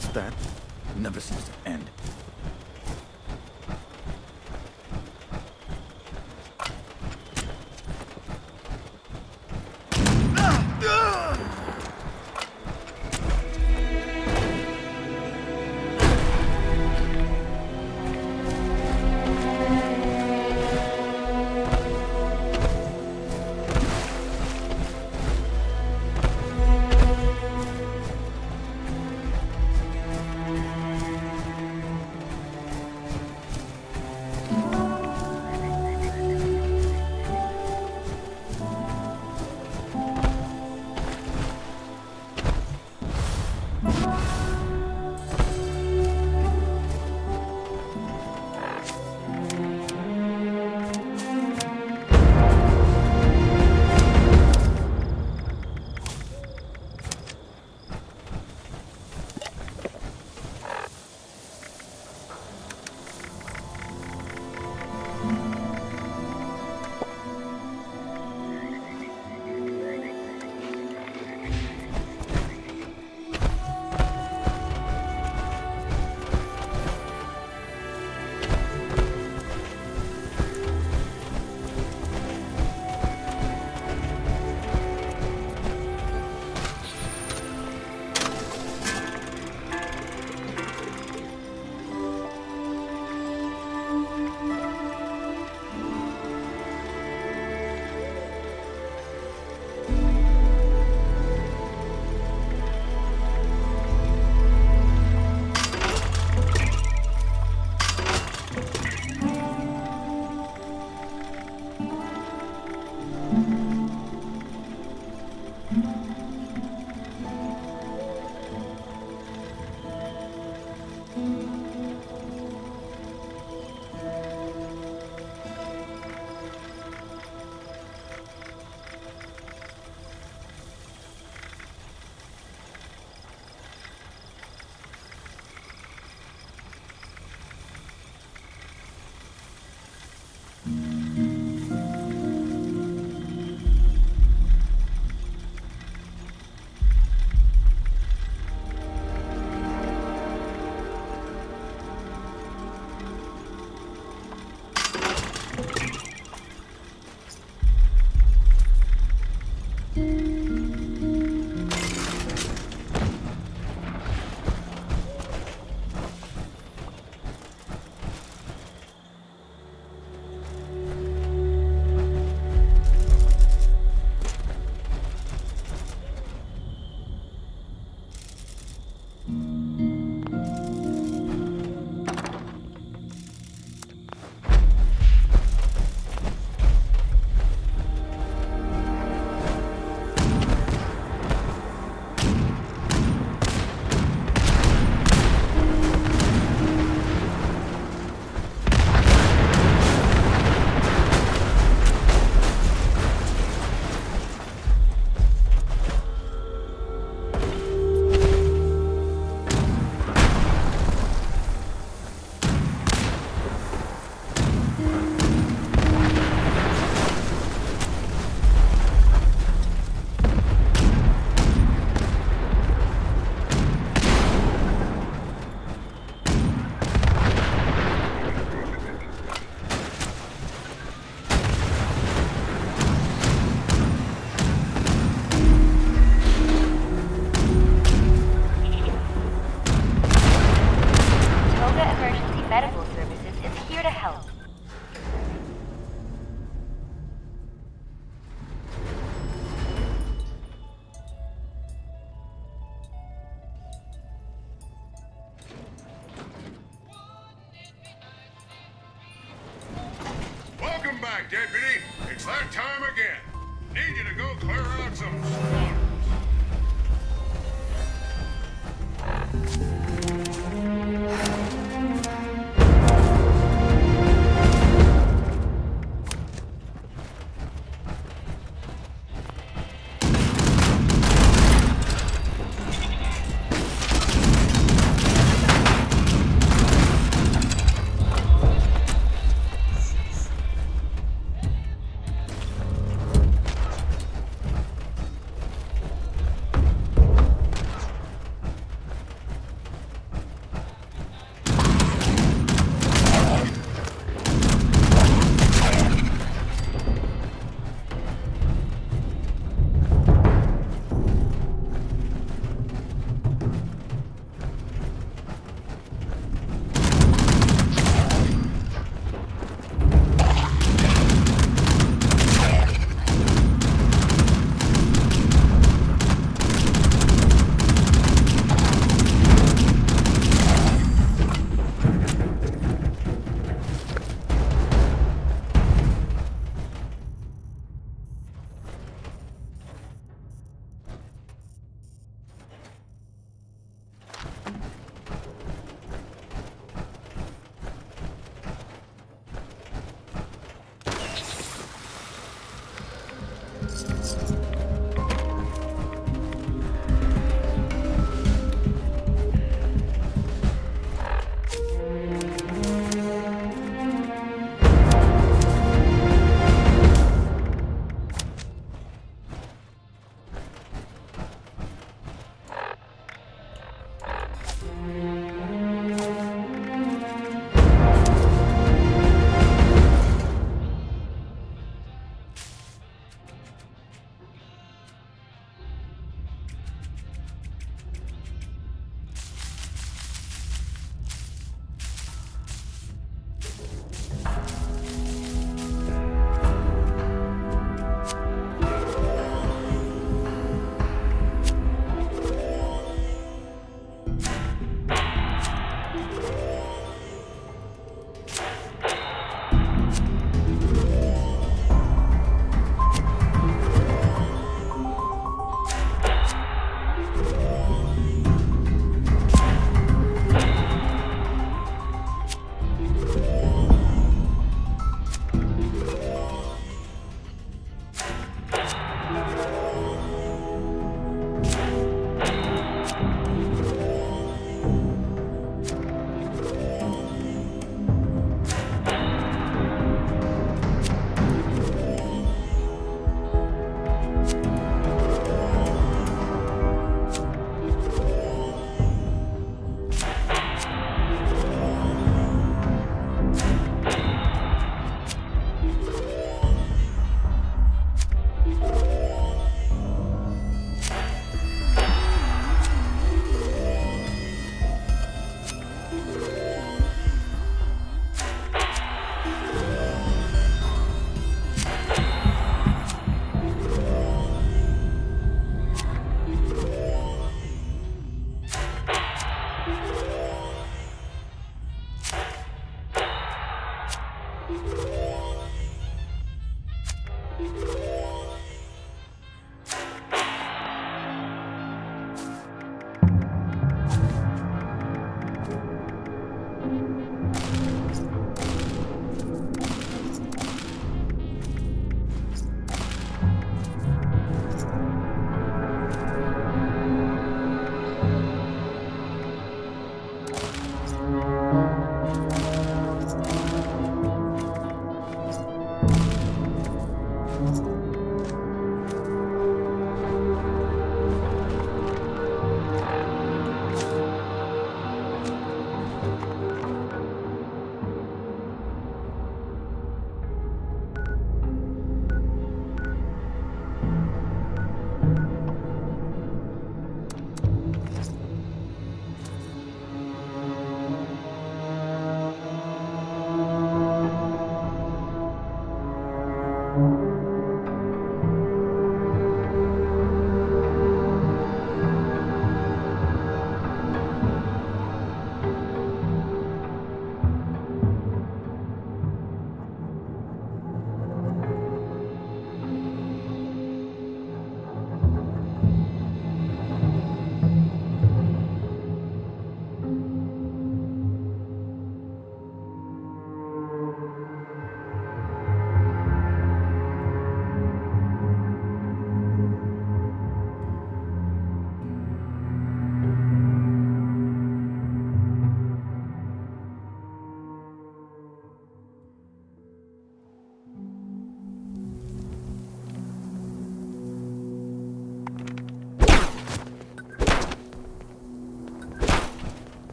fix that never seems to end. Deputy. It's that time again. Need you to go clear out some swarms.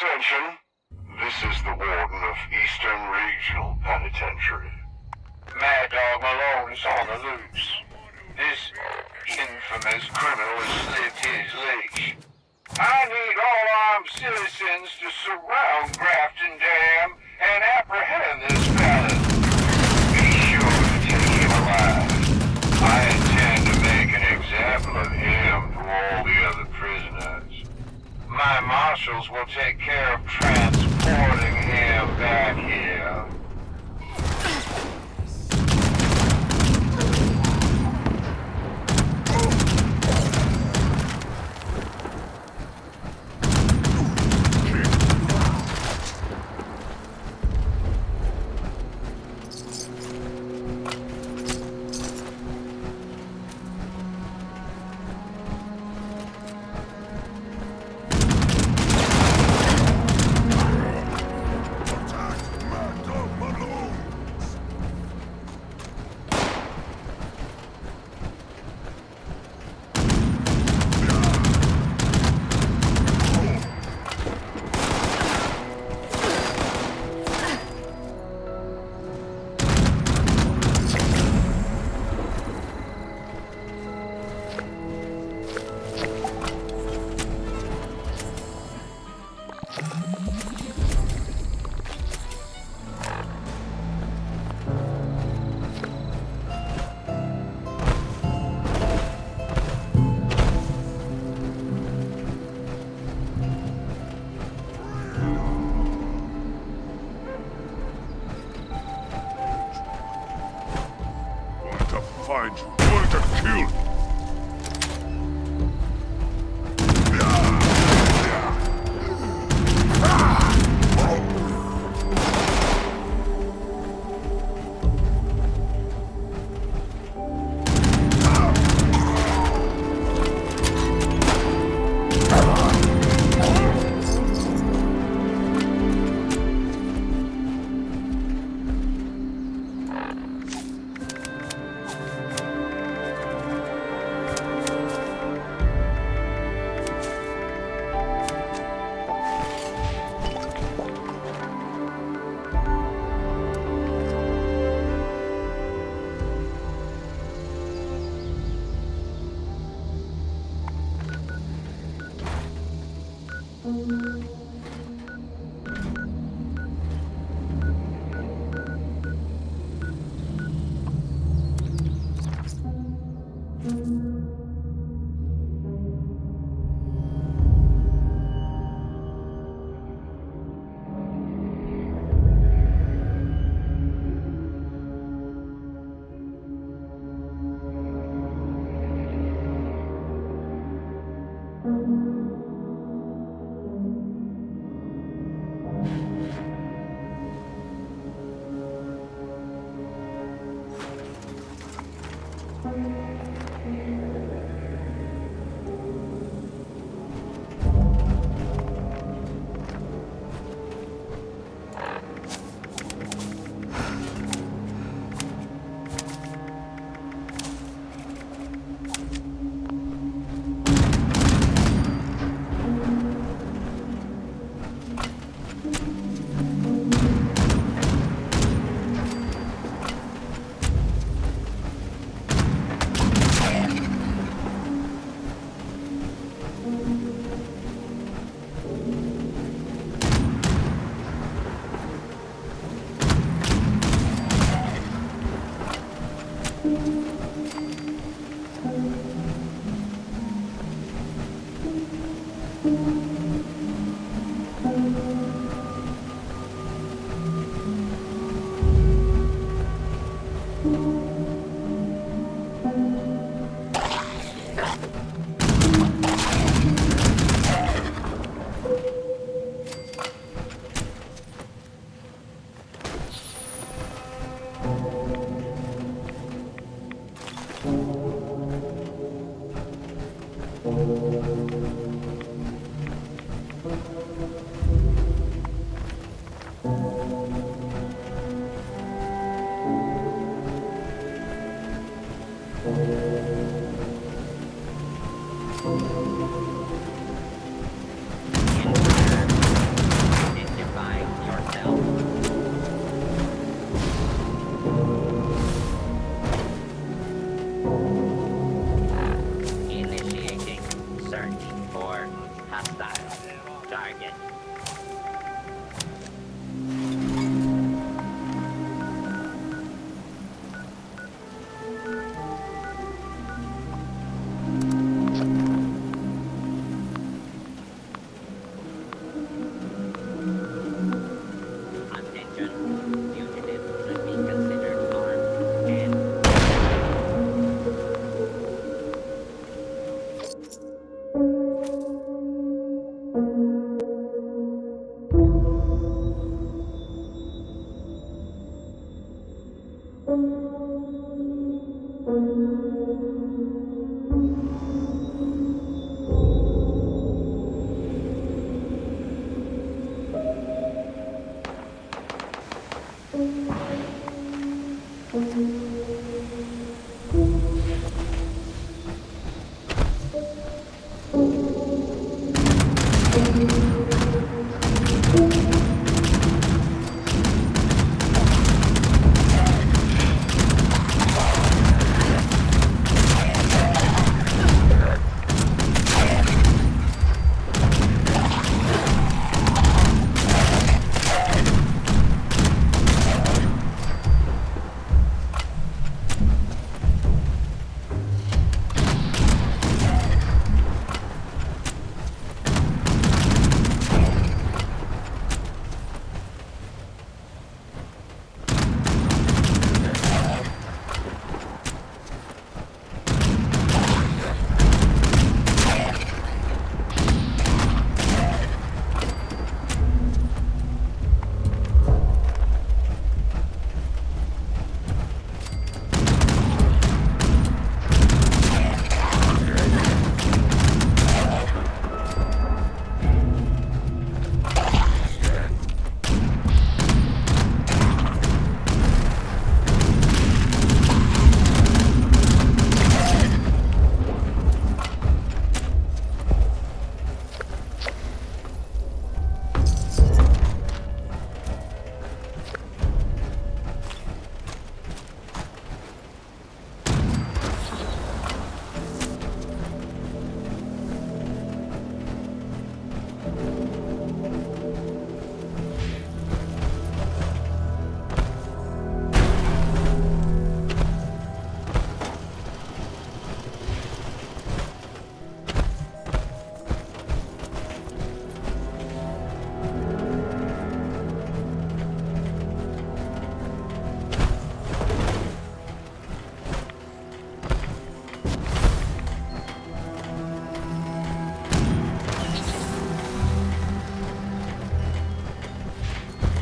Attention. This is the Warden of Eastern Regional Penitentiary. Mad Dog Malone is on the loose. This infamous criminal has slipped his leash. I need all armed citizens to surround Grafton Dam and apprehend this felon. Be sure to take him alive. I intend to make an example of him to all the other prisoners. My marshals will take care of transporting him back here. Find you. Going to kill you. target. Attention. Fugitives should be considered armed and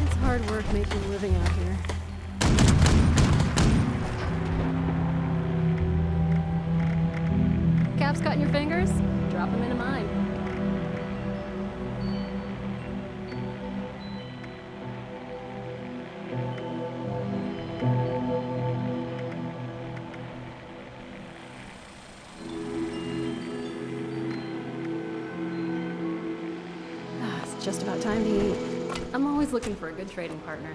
It's hard work making a living out here. Caps cutting your fingers? Drop them into mine. It's just about time to eat. I'm always looking for a good trading partner.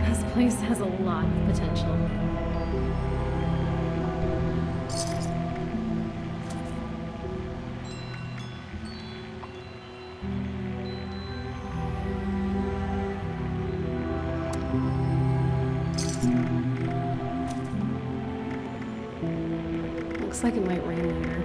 This place has a lot of potential. Looks like it might rain later.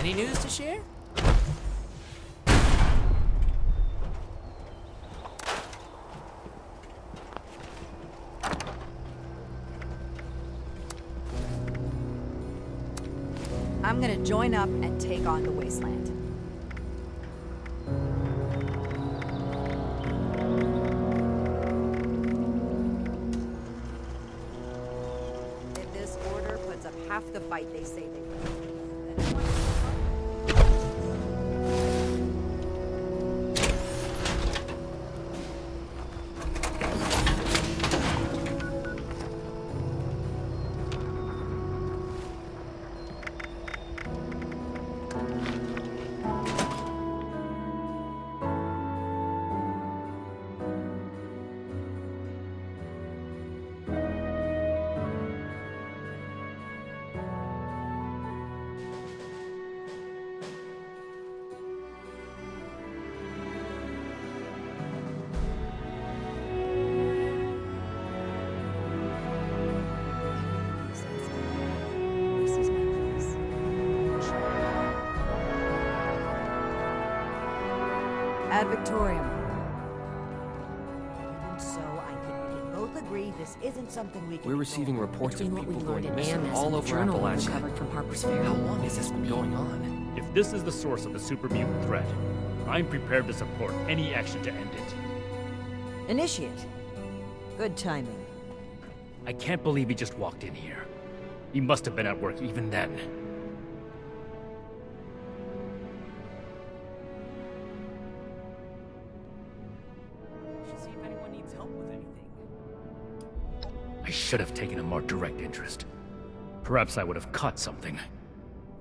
Any news to share? I'm gonna join up and take on the wasteland. If this order puts up half the fight they say they will, then I want to... This is my place. Ad Victoriam. Even so, I think we can both agree this isn't something we can We're ignore. receiving reports Between of what we people learned going in missing AMS all and the over journal we Appalachia. recovered from Harper's Ferry. How long has this been going on? If this is the source of the super mutant threat, I'm prepared to support any action to end it. Initiate. Good timing. I can't believe he just walked in here. He must have been at work even then. Should see if anyone needs help with anything. I should have taken a more direct interest. Perhaps I would have caught something.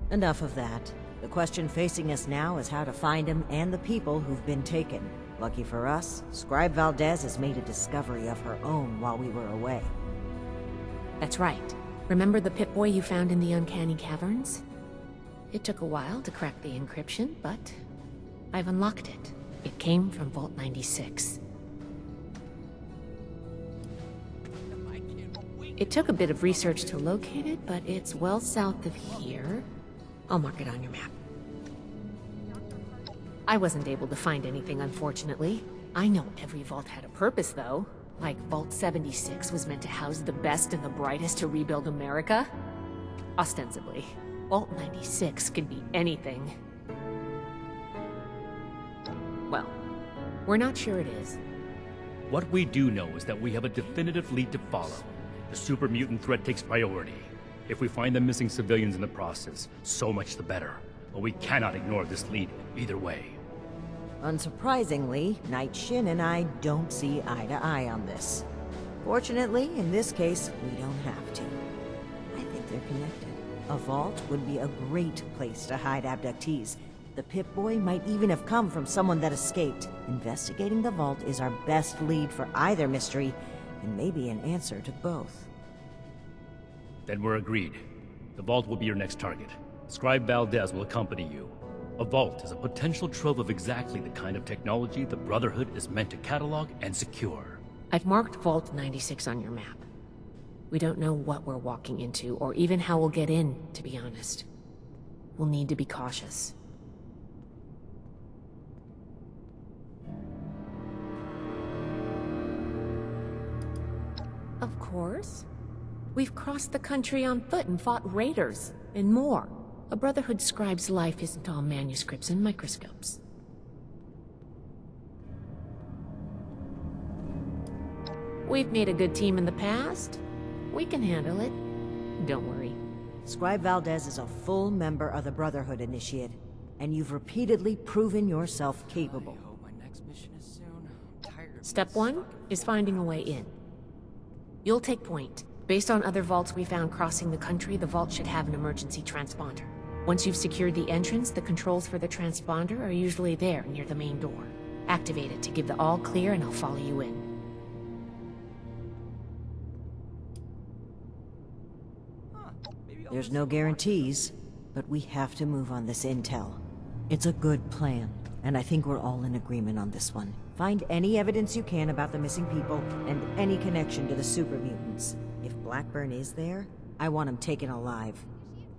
Enough of that. The question facing us now is how to find him and the people who've been taken. Lucky for us, Scribe Valdez has made a discovery of her own while we were away. That's right. Remember the Pip-Boy you found in the Uncanny Caverns? It took a while to crack the encryption, but I've unlocked it. It came from Vault 96. It took a bit of research to locate it, but it's well south of here. I'll mark it on your map. I wasn't able to find anything, unfortunately. I know every vault had a purpose, though. Like Vault 76 was meant to house the best and the brightest to rebuild America. Ostensibly. Vault 96 could be anything. Well, we're not sure it is. What we do know is that we have a definitive lead to follow. The super mutant threat takes priority. If we find the missing civilians in the process, so much the better. But we cannot ignore this lead either way. Unsurprisingly, Knight Shin and I don't see eye to eye on this. Fortunately, in this case, we don't have to. I think they're connected. A vault would be a great place to hide abductees. The Pip-Boy might even have come from someone that escaped. Investigating the vault is our best lead for either mystery, and maybe an answer to both. Then we're agreed. The vault will be your next target. Scribe Valdez will accompany you. A vault is a potential trove of exactly the kind of technology the Brotherhood is meant to catalog and secure. I've marked Vault 96 on your map. We don't know what we're walking into, or even how we'll get in, to be honest. We'll need to be cautious. Of course. We've crossed the country on foot and fought raiders, and more. A Brotherhood scribe's life isn't all manuscripts and microscopes. We've made a good team in the past. We can handle it. Don't worry. Scribe Valdez is a full member of the Brotherhood, Initiate, and you've repeatedly proven yourself capable. I hope my next mission is soon. I'm tired of Step being 1 stuck in is finding a way in. You'll take point. Based on other vaults we found crossing the country, the vault should have an emergency transponder. Once you've secured the entrance, the controls for the transponder are usually there near the main door. Activate it to give the all clear and I'll follow you in. There's no guarantees, but we have to move on this intel. It's a good plan, and I think we're all in agreement on this one. Find any evidence you can about the missing people, and any connection to the super mutants. If Blackburn is there, I want him taken alive.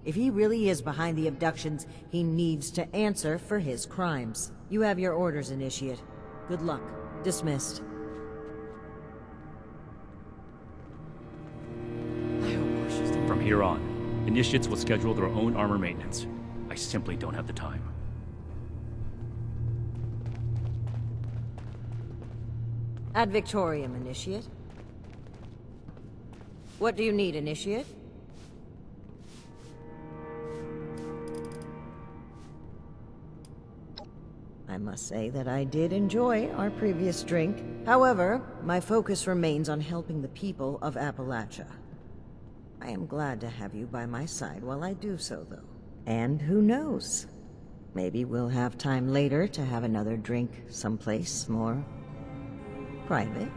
If he really is behind the abductions, he needs to answer for his crimes. You have your orders, Initiate. Good luck. Dismissed. I hope Marcia's doing From here on, initiates will schedule their own armor maintenance. I simply don't have the time. Ad Victorium, Initiate. What do you need, Initiate? I must say that I did enjoy our previous drink. However, my focus remains on helping the people of Appalachia. I am glad to have you by my side while I do so, though. And who knows? Maybe we'll have time later to have another drink someplace more private.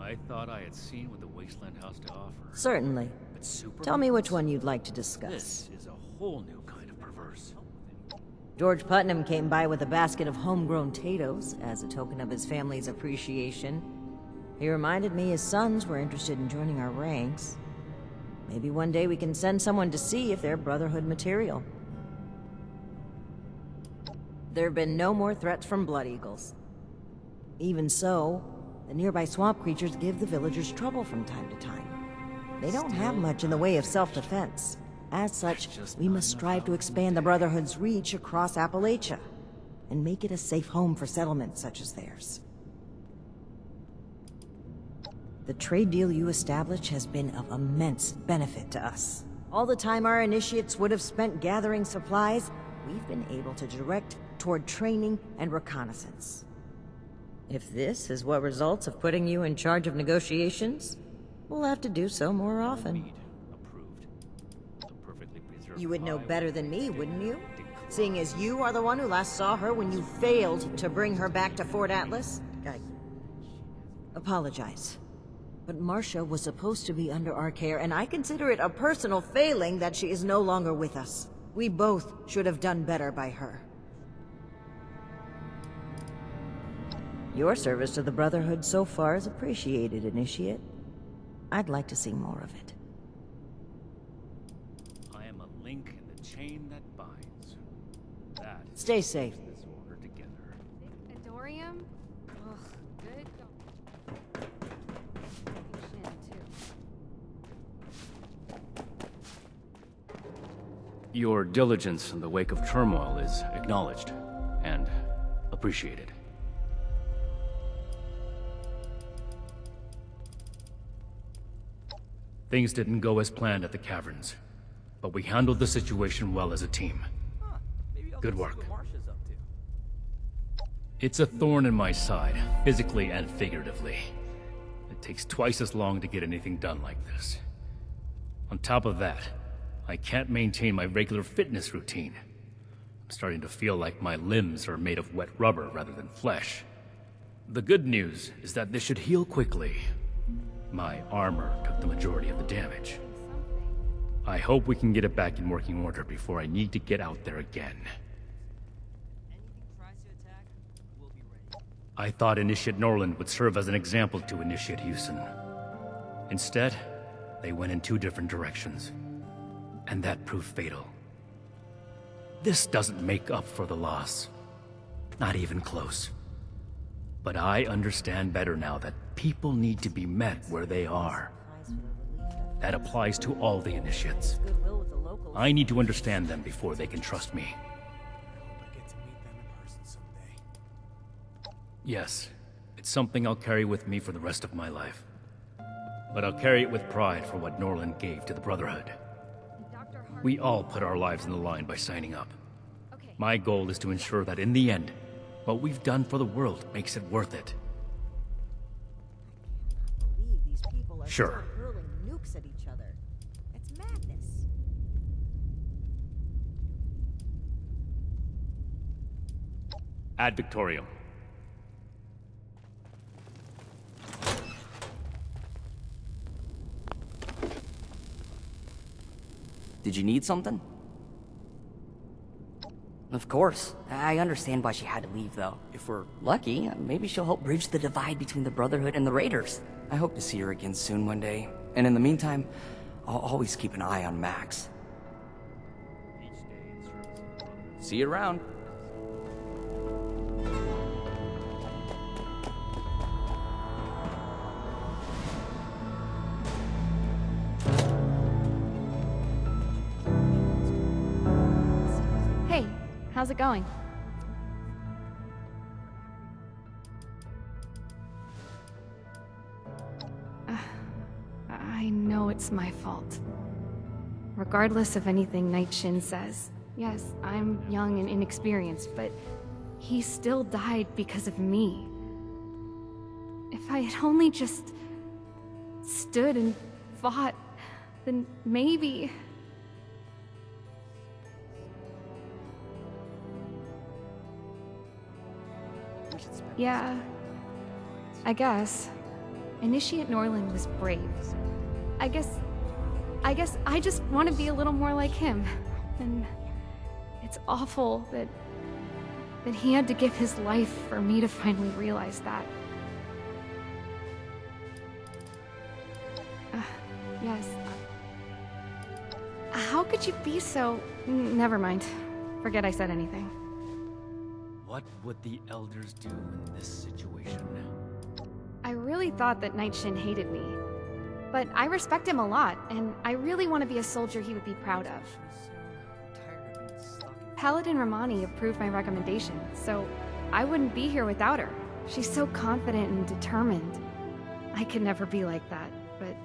I thought I had seen what the Wasteland has to offer. Certainly. But super Tell me which one you'd like to discuss. This is a whole new kind of perverse. George Putnam came by with a basket of homegrown potatoes as a token of his family's appreciation. He reminded me his sons were interested in joining our ranks. Maybe one day we can send someone to see if they're Brotherhood material. There have been no more threats from Blood Eagles. Even so, the nearby swamp creatures give the villagers trouble from time to time. They don't have much in the way of self-defense. As such, we must strive to expand the Brotherhood's reach across Appalachia and make it a safe home for settlements such as theirs. The trade deal you established has been of immense benefit to us. All the time our initiates would have spent gathering supplies, we've been able to direct toward training and reconnaissance. If this is what results of putting you in charge of negotiations, we'll have to do so more often. Mead approved. The perfectly preserved You would know pie better than me, wouldn't you? Seeing as you are the one who last saw her when you failed to bring her back to Fort Atlas? I apologize. But Marcia was supposed to be under our care, and I consider it a personal failing that she is no longer with us. We both should have done better by her. Your service to the Brotherhood so far is appreciated, Initiate. I'd like to see more of it. I am a link in the chain that binds. That Stay safe. is this order together. Adorium? Ugh, good God. Shin, too. Your diligence in the wake of turmoil is acknowledged and appreciated. Things didn't go as planned at the caverns, but we handled the situation well as a team. Huh. Maybe I'll Good go see work. what Marcia's up to. It's a thorn in my side, physically and figuratively. It takes twice as long to get anything done like this. On top of that, I can't maintain my regular fitness routine. I'm starting to feel like my limbs are made of wet rubber rather than flesh. The good news is that this should heal quickly. My armor took the majority of the damage. I hope we can get it back in working order before I need to get out there again. Anything tries to attack, we'll be ready. I thought Initiate Norland would serve as an example to Initiate Houston. Instead, they went in two different directions. And that proved fatal. This doesn't make up for the loss. Not even close. But I understand better now that people need to be met where they are. That applies to all the initiates. I need to understand them before they can trust me. I hope I get to meet them in person someday. Yes, it's something I'll carry with me for the rest of my life. But I'll carry it with pride for what Norland gave to the Brotherhood. Dr. Hart. We all put our lives on the line by signing up. Okay. My goal is to ensure that in the end, what we've done for the world makes it worth it. Believe these people are Sure. still hurling nukes at each other. It's madness. Ad Victorium. Did you need something? Of course. I understand why she had to leave, though. If we're lucky, maybe she'll help bridge the divide between the Brotherhood and the Raiders. I hope to see her again soon one day. And in the meantime, I'll always keep an eye on Max. See you around. Hey, how's it going? I know it's my fault. Regardless of anything Night Shin says. Yes, I'm young and inexperienced, but he still died because of me. If I had only just stood and fought, then maybe... Yeah, I guess. Initiate Norland was brave. I guess I just want to be a little more like him. And it's awful that he had to give his life for me to finally realize that. Yes. How could you be so... Never mind. Forget I said anything. What would the elders do in this situation? I really thought that Night Shin hated me. But I respect him a lot, and I really want to be a soldier he would be proud of. Paladin Romani approved my recommendation, so I wouldn't be here without her. She's so confident and determined. I could never be like that, but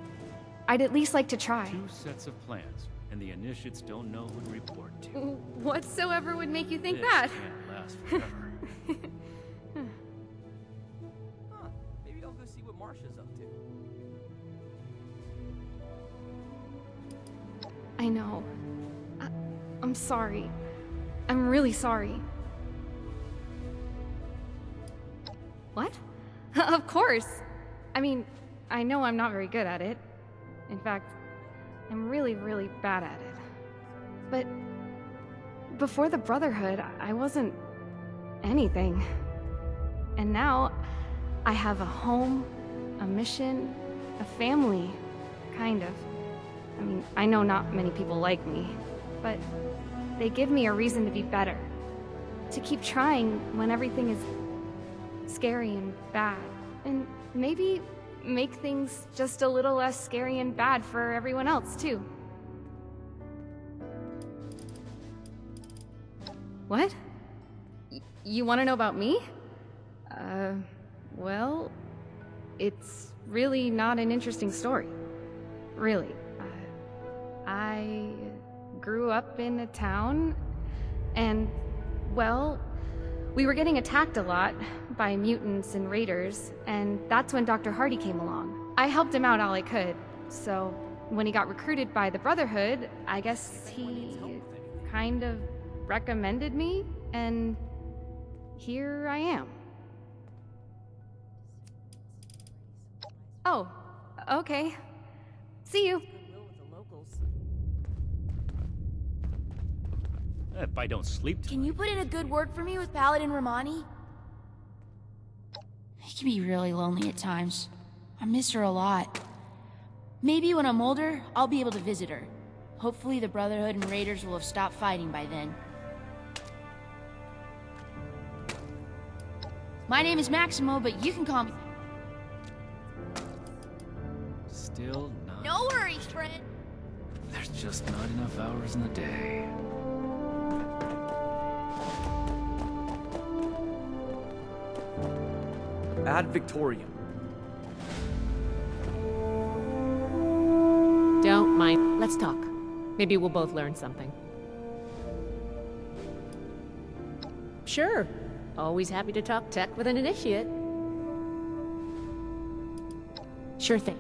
I'd at least like to try. 2 sets of plans, and the initiates don't know who to report to. Whatsoever would make you think This that? can't last forever. Huh, maybe I'll go see what Marsha's up to. I know. I'm sorry. I'm really sorry. What? Of course! I mean, I know I'm not very good at it. In fact, I'm really, really bad at it. But before the Brotherhood, I wasn't anything. And now, I have a home, a mission, a family, kind of. I mean, I know not many people like me, but they give me a reason to be better. To keep trying when everything is scary and bad. And maybe make things just a little less scary and bad for everyone else, too. What? You want to know about me? Well, it's really not an interesting story. Really. I grew up in a town, and, well, we were getting attacked a lot by mutants and raiders, and that's when Dr. Hardy came along. I helped him out all I could, so when he got recruited by the Brotherhood, I guess he kind of recommended me, and here I am. Oh, okay. See you. If I don't sleep tonight... Can you put in a good word for me with Paladin Romani? He can be really lonely at times. I miss her a lot. Maybe when I'm older, I'll be able to visit her. Hopefully the Brotherhood and Raiders will have stopped fighting by then. My name is Maximo, but you can call me... Still not... No worries, friend! There's just not enough hours in the day. Ad Victoriam. Don't mind. Let's talk. Maybe we'll both learn something. Sure. Always happy to talk tech with an initiate. Sure thing.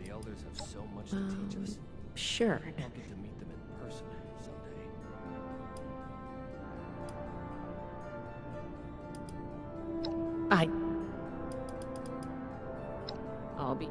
The elders have so much to teach us. Sure. I'll get to meet them in person someday. I'll be...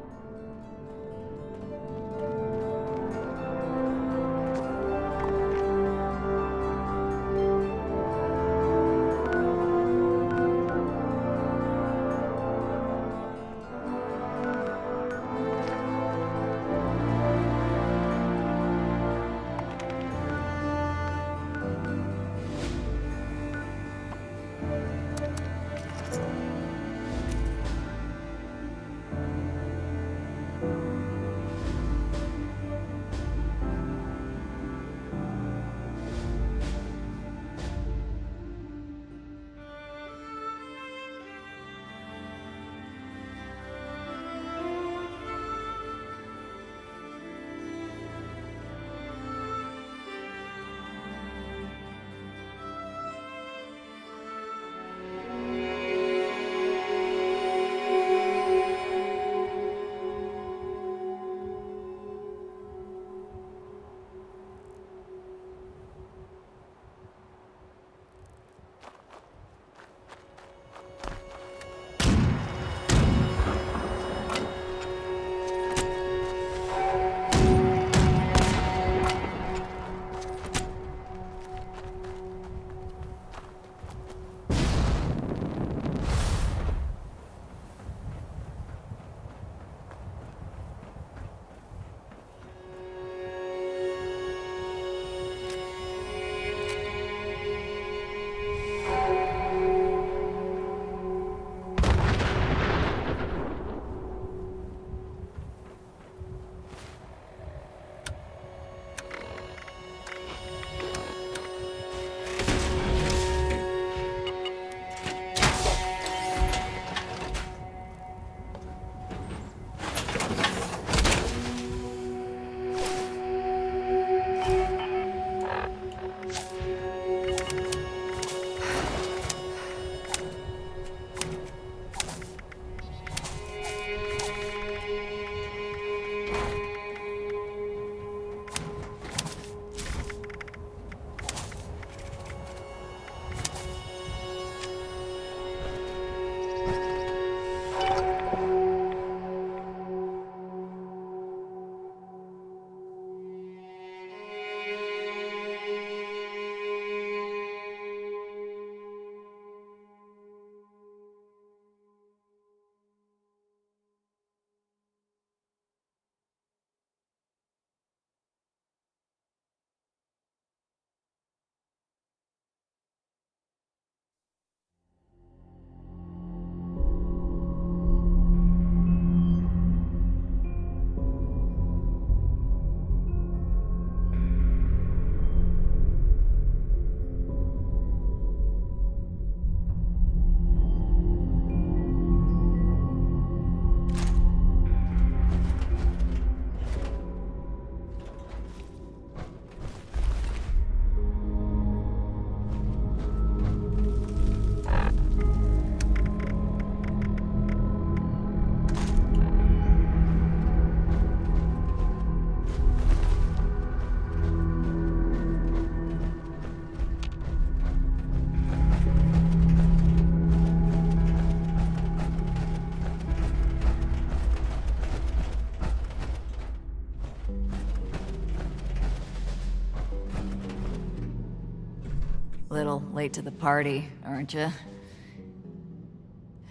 Little late to the party, aren't you?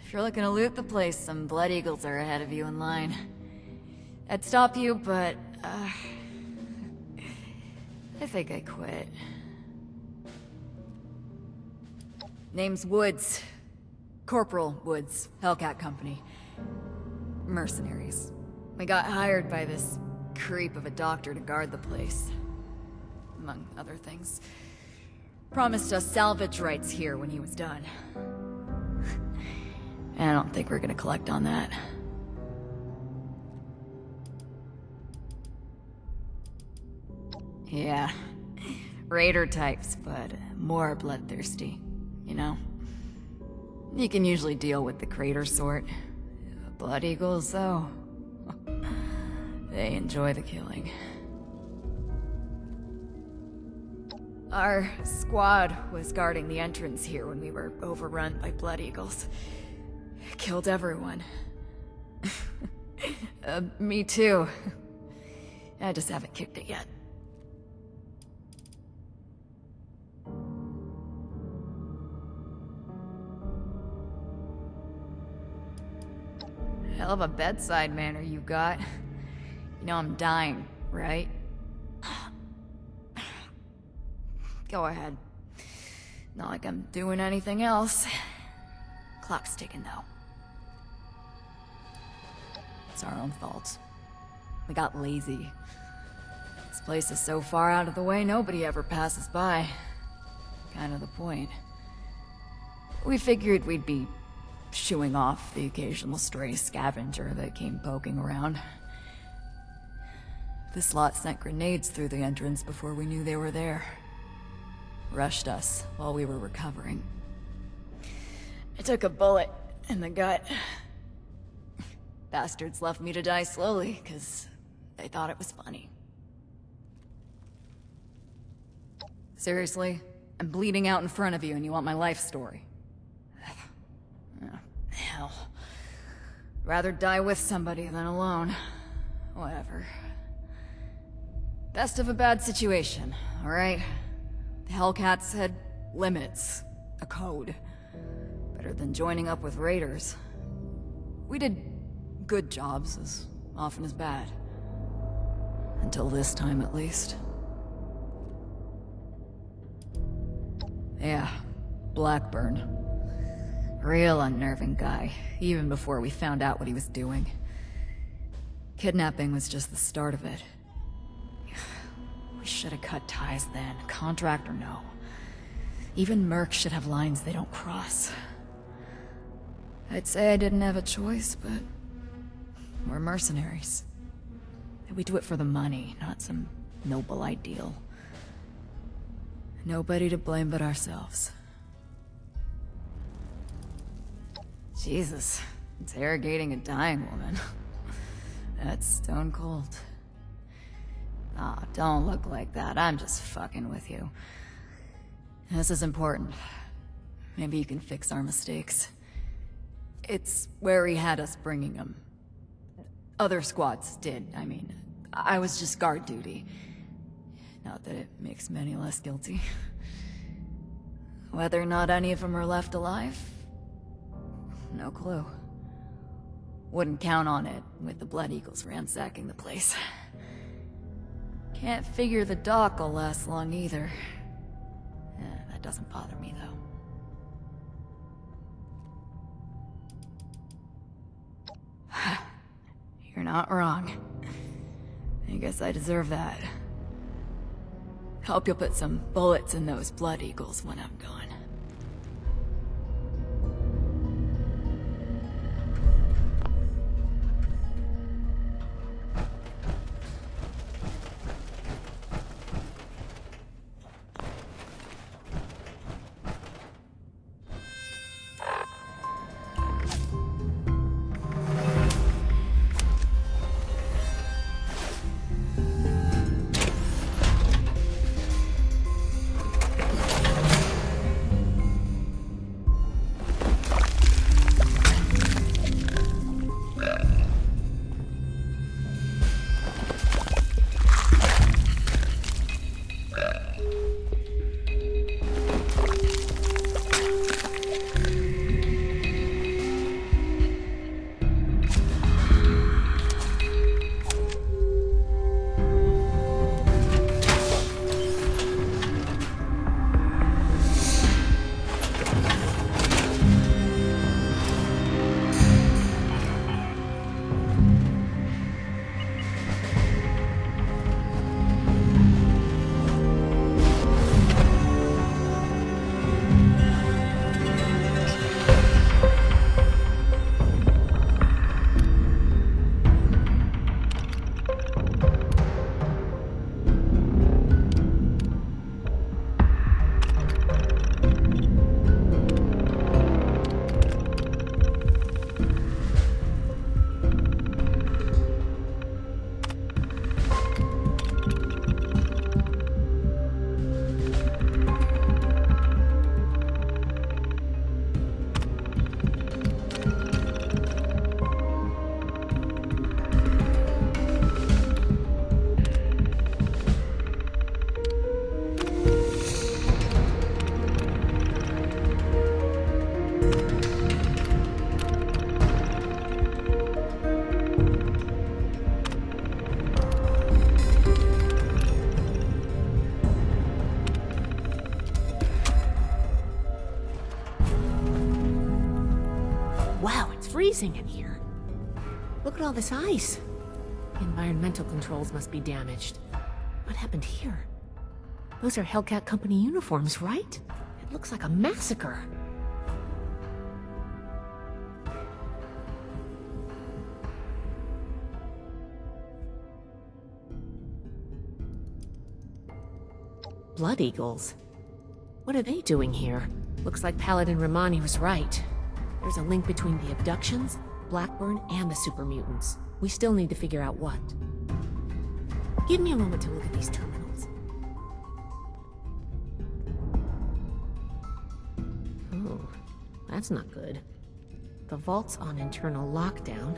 If you're looking to loot the place, some Blood Eagles are ahead of you in line. I'd stop you, but, I think I quit. Name's Woods. Corporal Woods, Hellcat Company. Mercenaries. We got hired by this creep of a doctor to guard the place. Among other things. Promised us salvage rights here when he was done. I don't think we're gonna collect on that. Yeah. Raider types, but more bloodthirsty, you know? You can usually deal with the crater sort. Blood Eagles, though, they enjoy the killing. Our squad was guarding the entrance here when we were overrun by Blood Eagles. Killed everyone. Me too. I just haven't kicked it yet. Hell of a bedside manner you got. You know I'm dying, right? Go ahead. Not like I'm doing anything else. Clock's ticking, though. It's our own fault. We got lazy. This place is so far out of the way, nobody ever passes by. Kind of the point. We figured we'd be shooing off the occasional stray scavenger that came poking around. This lot sent grenades through the entrance before we knew they were there. Rushed us while we were recovering. I took a bullet in the gut. Bastards left me to die slowly, because they thought it was funny. Seriously? I'm bleeding out in front of you and you want my life story? Hell. Rather die with somebody than alone. Whatever. Best of a bad situation, alright? The Hellcats had limits. A code. Better than joining up with raiders. We did good jobs as often as bad. Until this time, at least. Yeah, Blackburn. Real unnerving guy, even before we found out what he was doing. Kidnapping was just the start of it. We should have cut ties then, contract or no. Even mercs should have lines they don't cross. I'd say I didn't have a choice, but we're mercenaries. We do it for the money, not some noble ideal. Nobody to blame but ourselves. Jesus, interrogating a dying woman. That's stone cold. Ah, don't look like that. I'm just fucking with you. This is important. Maybe you can fix our mistakes. It's where he had us bringing him. Other squads did, I mean. I was just guard duty. Not that it makes me any less guilty. Whether or not any of them are left alive? No clue. Wouldn't count on it, with the Blood Eagles ransacking the place. Can't figure the dock will last long either. That doesn't bother me, though. You're not wrong. I guess I deserve that. Hope you'll put some bullets in those Blood Eagles when I'm gone. freezing in here. Look at all this ice. The environmental controls must be damaged. What happened here? Those are Hellcat Company uniforms, right? It looks like a massacre. Blood Eagles? What are they doing here? Looks like Paladin Romani was right. There's a link between the abductions, Blackburn, and the super mutants. We still need to figure out what. Give me a moment to look at these terminals. Oh, that's not good. The vault's on internal lockdown.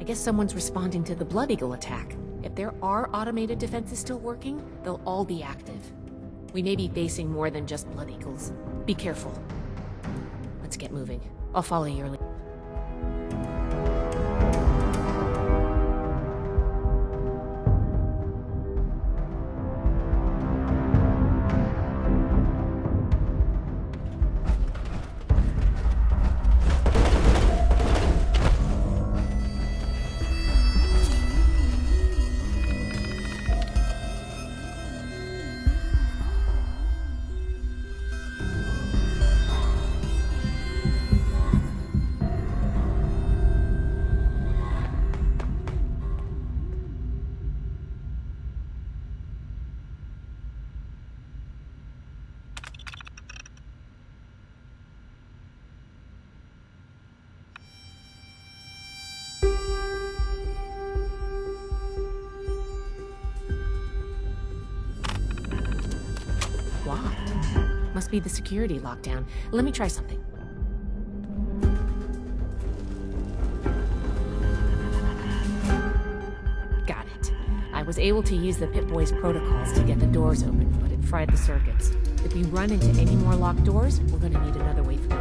I guess someone's responding to the Blood Eagle attack. If there are automated defenses still working, they'll all be active. We may be facing more than just Blood Eagles. Be careful. Let's get moving. I'll follow your lead. Must be the security lockdown. Let me try something. Got it. I was able to use the Pip-Boy's protocols to get the doors open, but it fried the circuits. If we run into any more locked doors, we're gonna need another way through.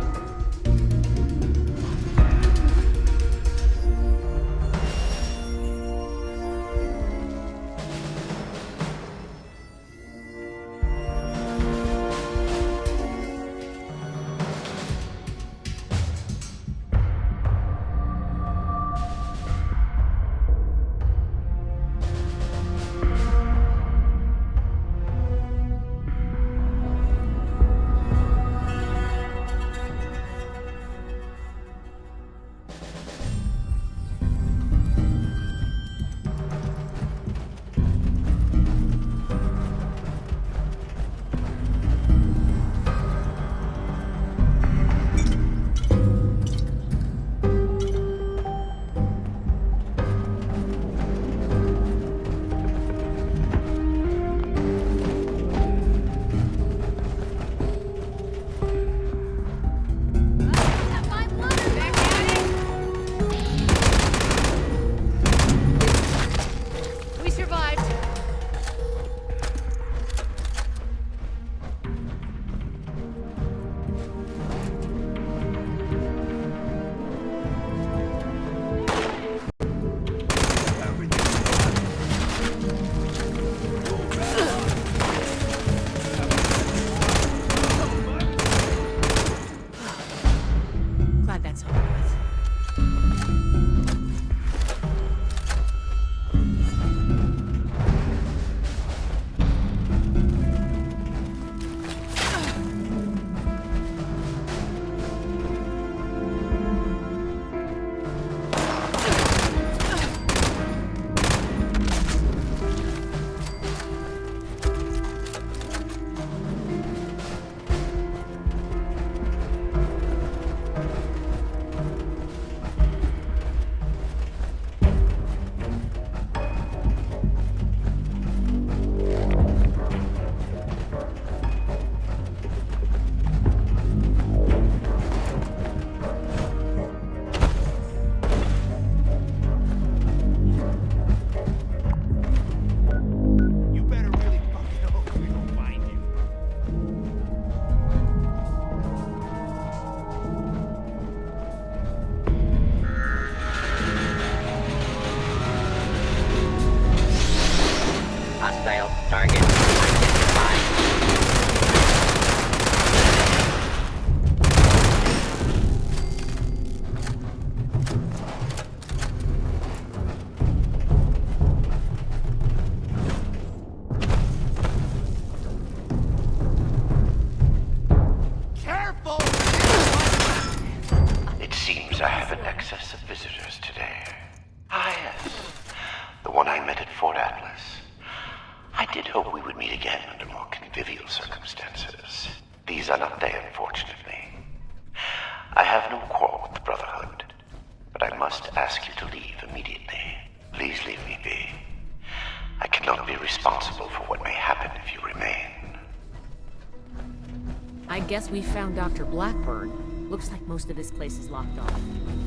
I have an excess of visitors today. Ah, yes. The one I met at Fort Atlas. I did hope we would meet again under more convivial circumstances. These are not they, unfortunately. I have no quarrel with the Brotherhood, but I must ask you to leave immediately. Please leave me be. I cannot be responsible for what may happen if you remain. I guess we found Dr. Blackburn. Looks like most of this place is locked off.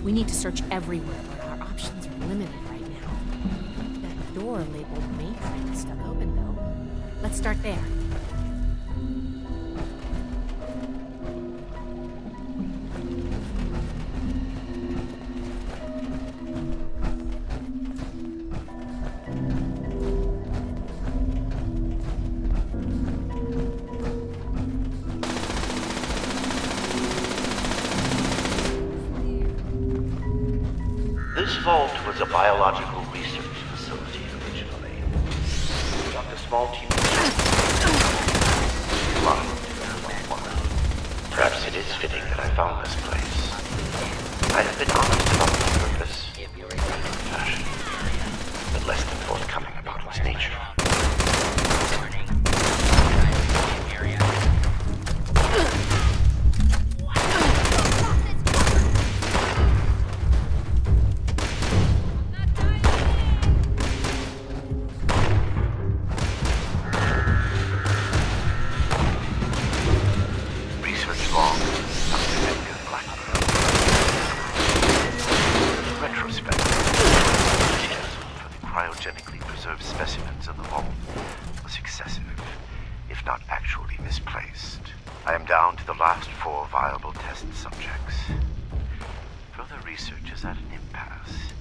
We need to search everywhere, but our options are limited right now. That door labeled mainframe is stuck open, though. Let's start there. This vault was a biological research facility originally. Not a small team of perhaps it is fitting that I found this place. I have been honest about my purpose, fashion, but less than forthcoming about its nature. Cryogenically preserved specimens in the vault was excessive, if not actually misplaced. I am down to the last 4 viable test subjects. Further research is at an impasse,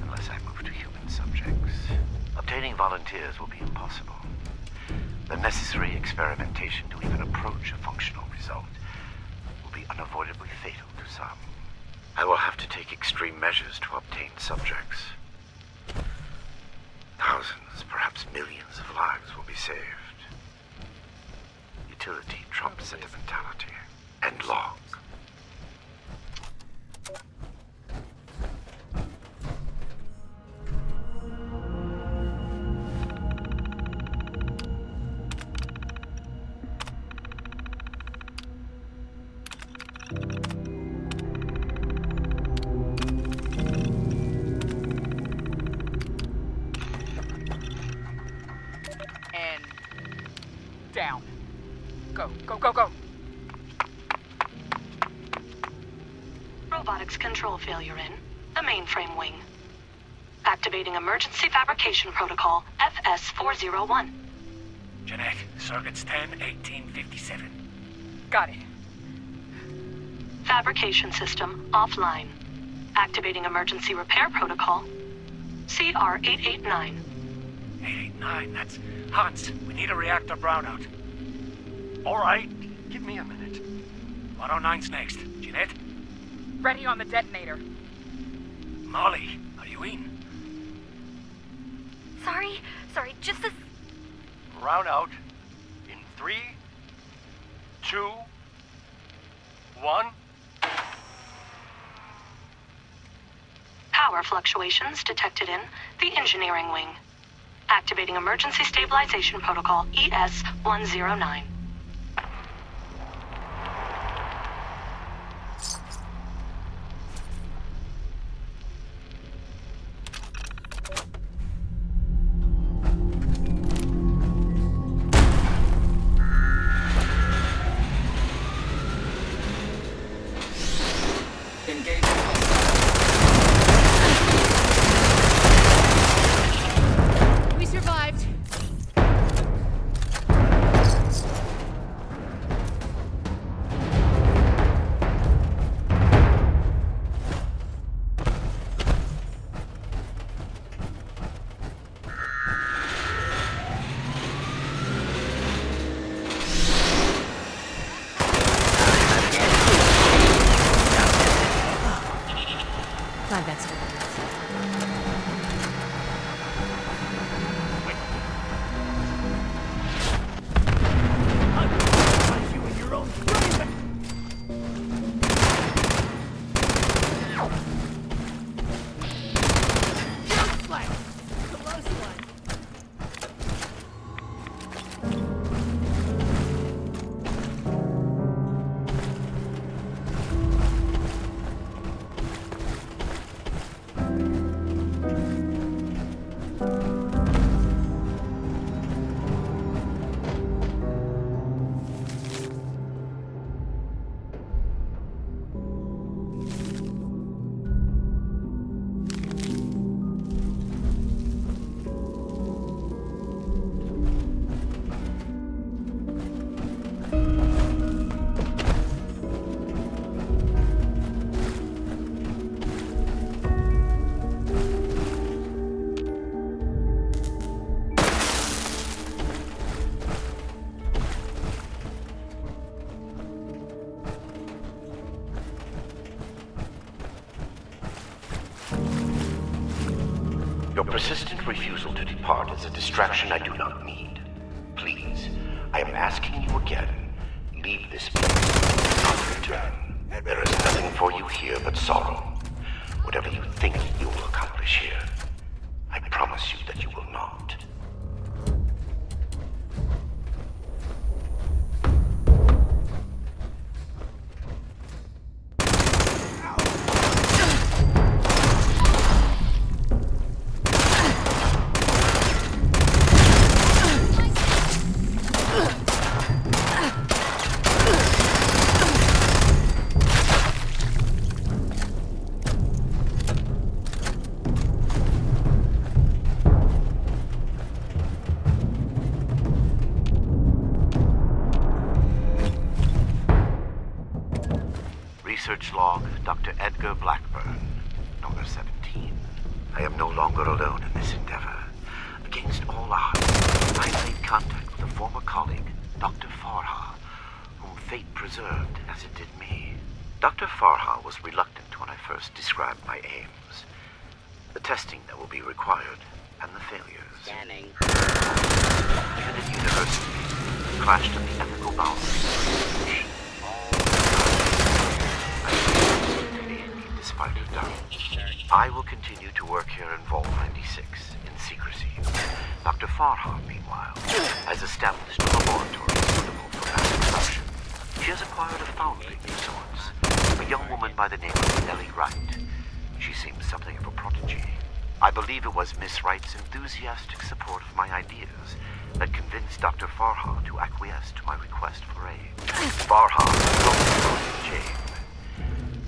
unless I move to human subjects. Obtaining volunteers will be impossible. The necessary experimentation to even approach a functional result will be unavoidably fatal to some. I will have to take extreme measures to obtain subjects. Thousands, perhaps millions of lives will be saved. Utility trumps sentimentality. And long. Down. Go, go, go, go! Robotics control failure in the mainframe wing. Activating emergency fabrication protocol FS-401. Jeanette, circuits 10-1857. Got it. Fabrication system offline. Activating emergency repair protocol CR-889. 889, that's Hans. We need a reactor brownout. All right, give me a minute. 109's next. Jeanette? Ready on the detonator. Molly, are you in? Sorry, just a... Brownout in 3, 2, 1. Power fluctuations detected in the engineering wing. Activating emergency stabilization protocol ES-109. We survived. Your persistent refusal to depart is a distraction I do not need. Please, I am asking you again, leave this place. Do not return. There is nothing for you here but sorrow. Whatever you think you will accomplish here, I promise you that you will not. Research log, Dr. Edgar Blackburn, number 17. I am no longer alone in this endeavor. Against all odds, I made contact with a former colleague, Dr. Farha, whom fate preserved as it did me. Dr. Farha was reluctant when I first described my aims, the testing that will be required, and the failures. Scanning. Even at university, we clashed on the ethical boundaries of research. Despite her doubt, I will continue to work here in Vault 96 in secrecy. Dr. Farha, meanwhile, has established a laboratory suitable for mass production. She has acquired a foundling of sorts, a young woman by the name of Ellie Wright. She seems something of a prodigy. I believe it was Miss Wright's enthusiastic support of my ideas that convinced Dr. Farha to acquiesce to my request for aid. Farha is Jane.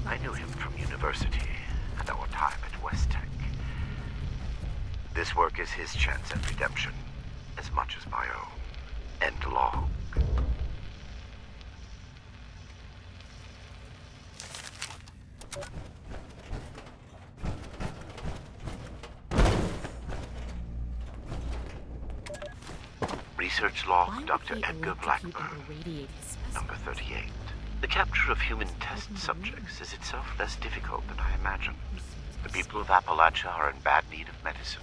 I knew him from university and our time at West Tech. This work is his chance at redemption, as much as my own. End log. Research log, Dr. Edgar Blackburn, number 38. The capture of human test subjects is itself less difficult than I imagined. The people of Appalachia are in bad need of medicine,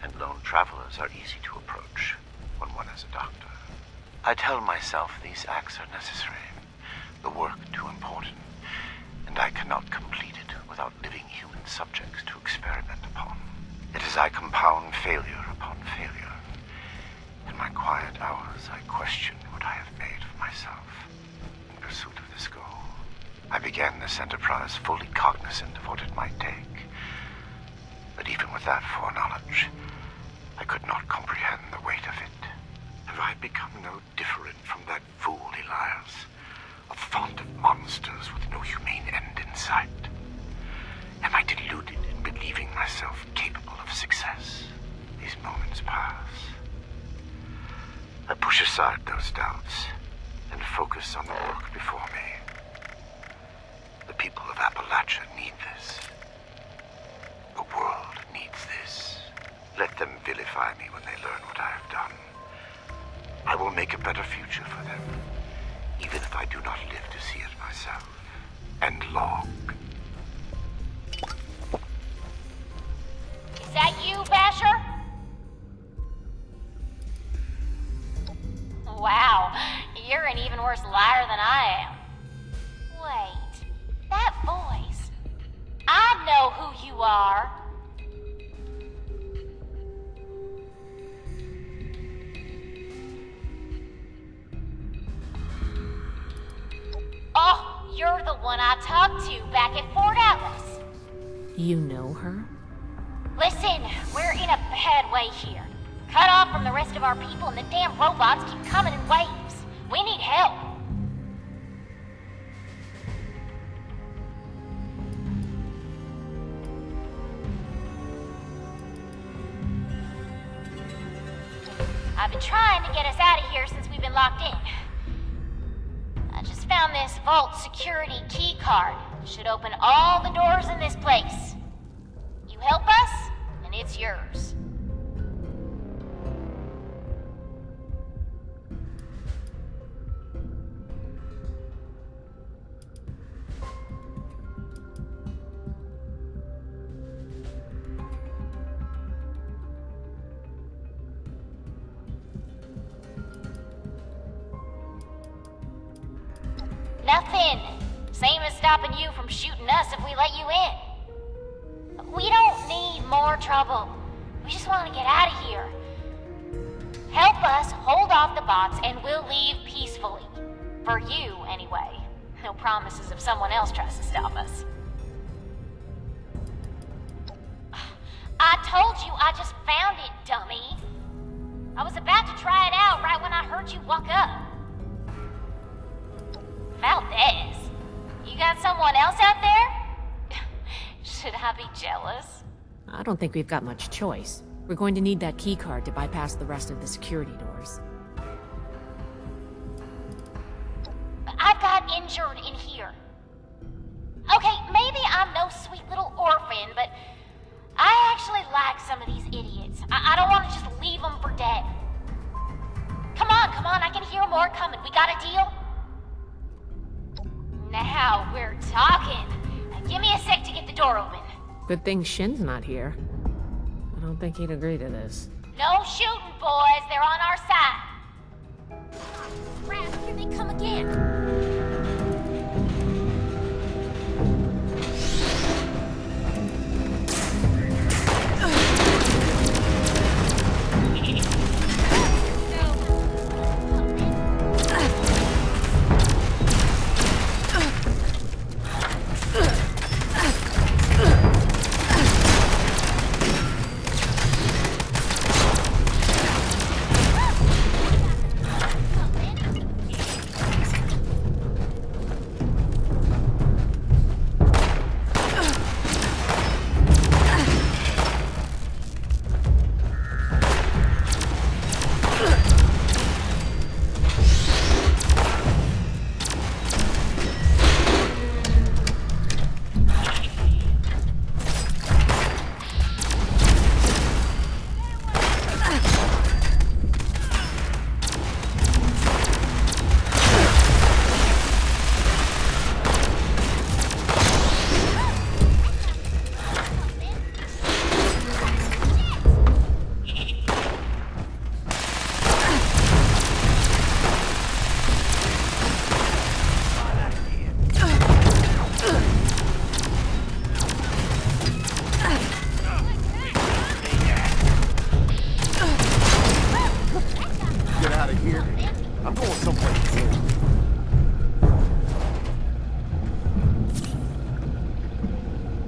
and lone travelers are easy to approach when one is a doctor. I tell myself these acts are necessary, the work too important, and I cannot complete it without living human subjects to experiment upon. It is I compound failure upon failure. In my quiet hours, I question what I have made of myself. Pursuit of this goal. I began this enterprise fully cognizant of what it might take. But even with that foreknowledge, I could not comprehend the weight of it. Have I become no different from that fool Elias, a font of monsters with no humane end in sight? Am I deluded in believing myself capable of success? These moments pass. I push aside those doubts and focus on the work before me. The people of Appalachia need this. The world needs this. Let them vilify me when they learn what I have done. I will make a better future for them, even if I do not live to see it myself. End log. Is that you, Basher? Wow, you're an even worse liar than I am. Wait, that voice. I know who you are. Oh, you're the one I talked to back at Fort Atlas. You know her? Listen, we're in a bad way here. Cut off from the rest of our people and the damn robots keep coming in waves. We need help. I've been trying to get us out of here since we've been locked in. I just found this vault security key card. Should open all the doors in this place. You help us, and it's yours. Nothing. Same as stopping you from shooting us if we let you in. We don't need more trouble. We just want to get out of here. Help us hold off the bots and we'll leave peacefully. For you, anyway. No promises if someone else tries to stop us. I told you I just found it, dummy. I was about to try it out right when I heard you walk up. Valdez, you got someone else out there? Should I be jealous? I don't think we've got much choice. We're going to need that key card to bypass the rest of the security doors. I've got injured in here. Okay, maybe I'm no sweet little orphan, but I actually like some of these idiots. I don't want to just leave them for dead. Come on, I can hear more coming. We got a deal? Now we're talking. Give me a sec to get the door open. Good thing Shin's not here. I don't think he'd agree to this. No shooting, boys. They're on our side. Crap, here they come again.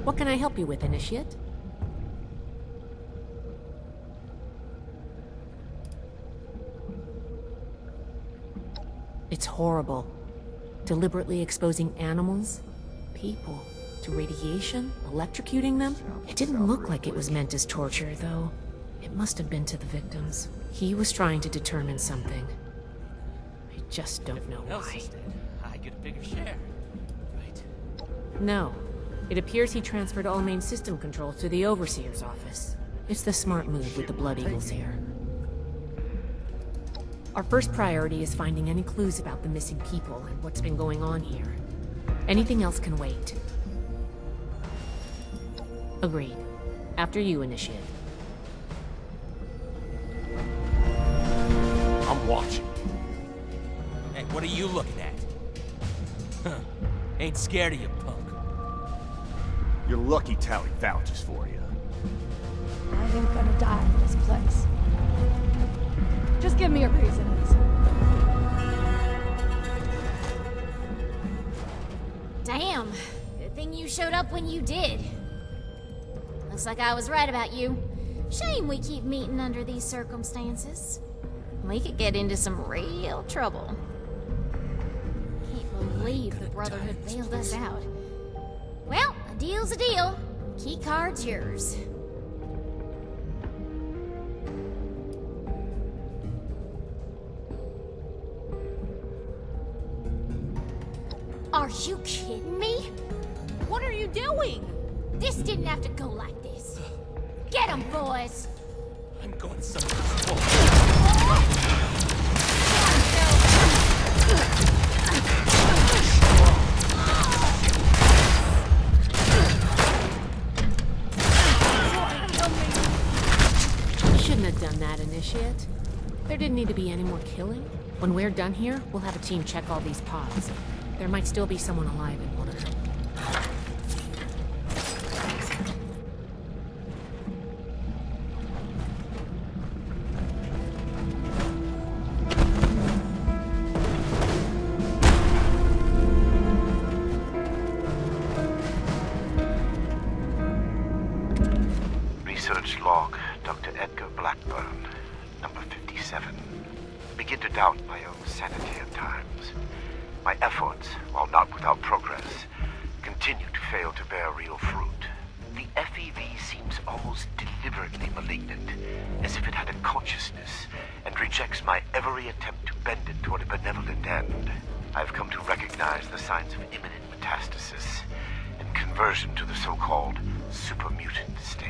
What can I help you with, Initiate? It's horrible. Deliberately exposing animals, people, to radiation, electrocuting them. It didn't look like it was meant as torture, though. It must have been to the victims. He was trying to determine something. I just don't know why. I get a bigger share, right? No. It appears he transferred all main system controls to the Overseer's office. It's the smart move with the Blood Eagles here. Our first priority is finding any clues about the missing people and what's been going on here. Anything else can wait. Agreed. After you, Initiate. I'm watching. Hey, what are you looking at? Huh. Ain't scared of you, punk. You're lucky Tally vouches for you. I ain't gonna die in this place. Just give me a reason. Damn. Good thing you showed up when you did. Looks like I was right about you. Shame we keep meeting under these circumstances. We could get into some real trouble. Can't believe the Brotherhood bailed us out. Well, a deal's a deal. Key card's yours. Are you kidding me? What are you doing? This didn't have to go like this. Get 'em, boys! I'm going somewhere. You shouldn't have done that, Initiate. There didn't need to be any more killing. When we're done here, we'll have a team check all these pods. There might still be someone alive in one of them. Research log, Dr. Edgar Blackburn, number 57. I begin to doubt my own sanity at times. My efforts, while not without progress, continue to fail to bear real fruit. The FEV seems almost deliberately malignant, as if it had a consciousness, and rejects my every attempt to bend it toward a benevolent end. I've come to recognize the signs of imminent metastasis and conversion to the so-called supermutant state.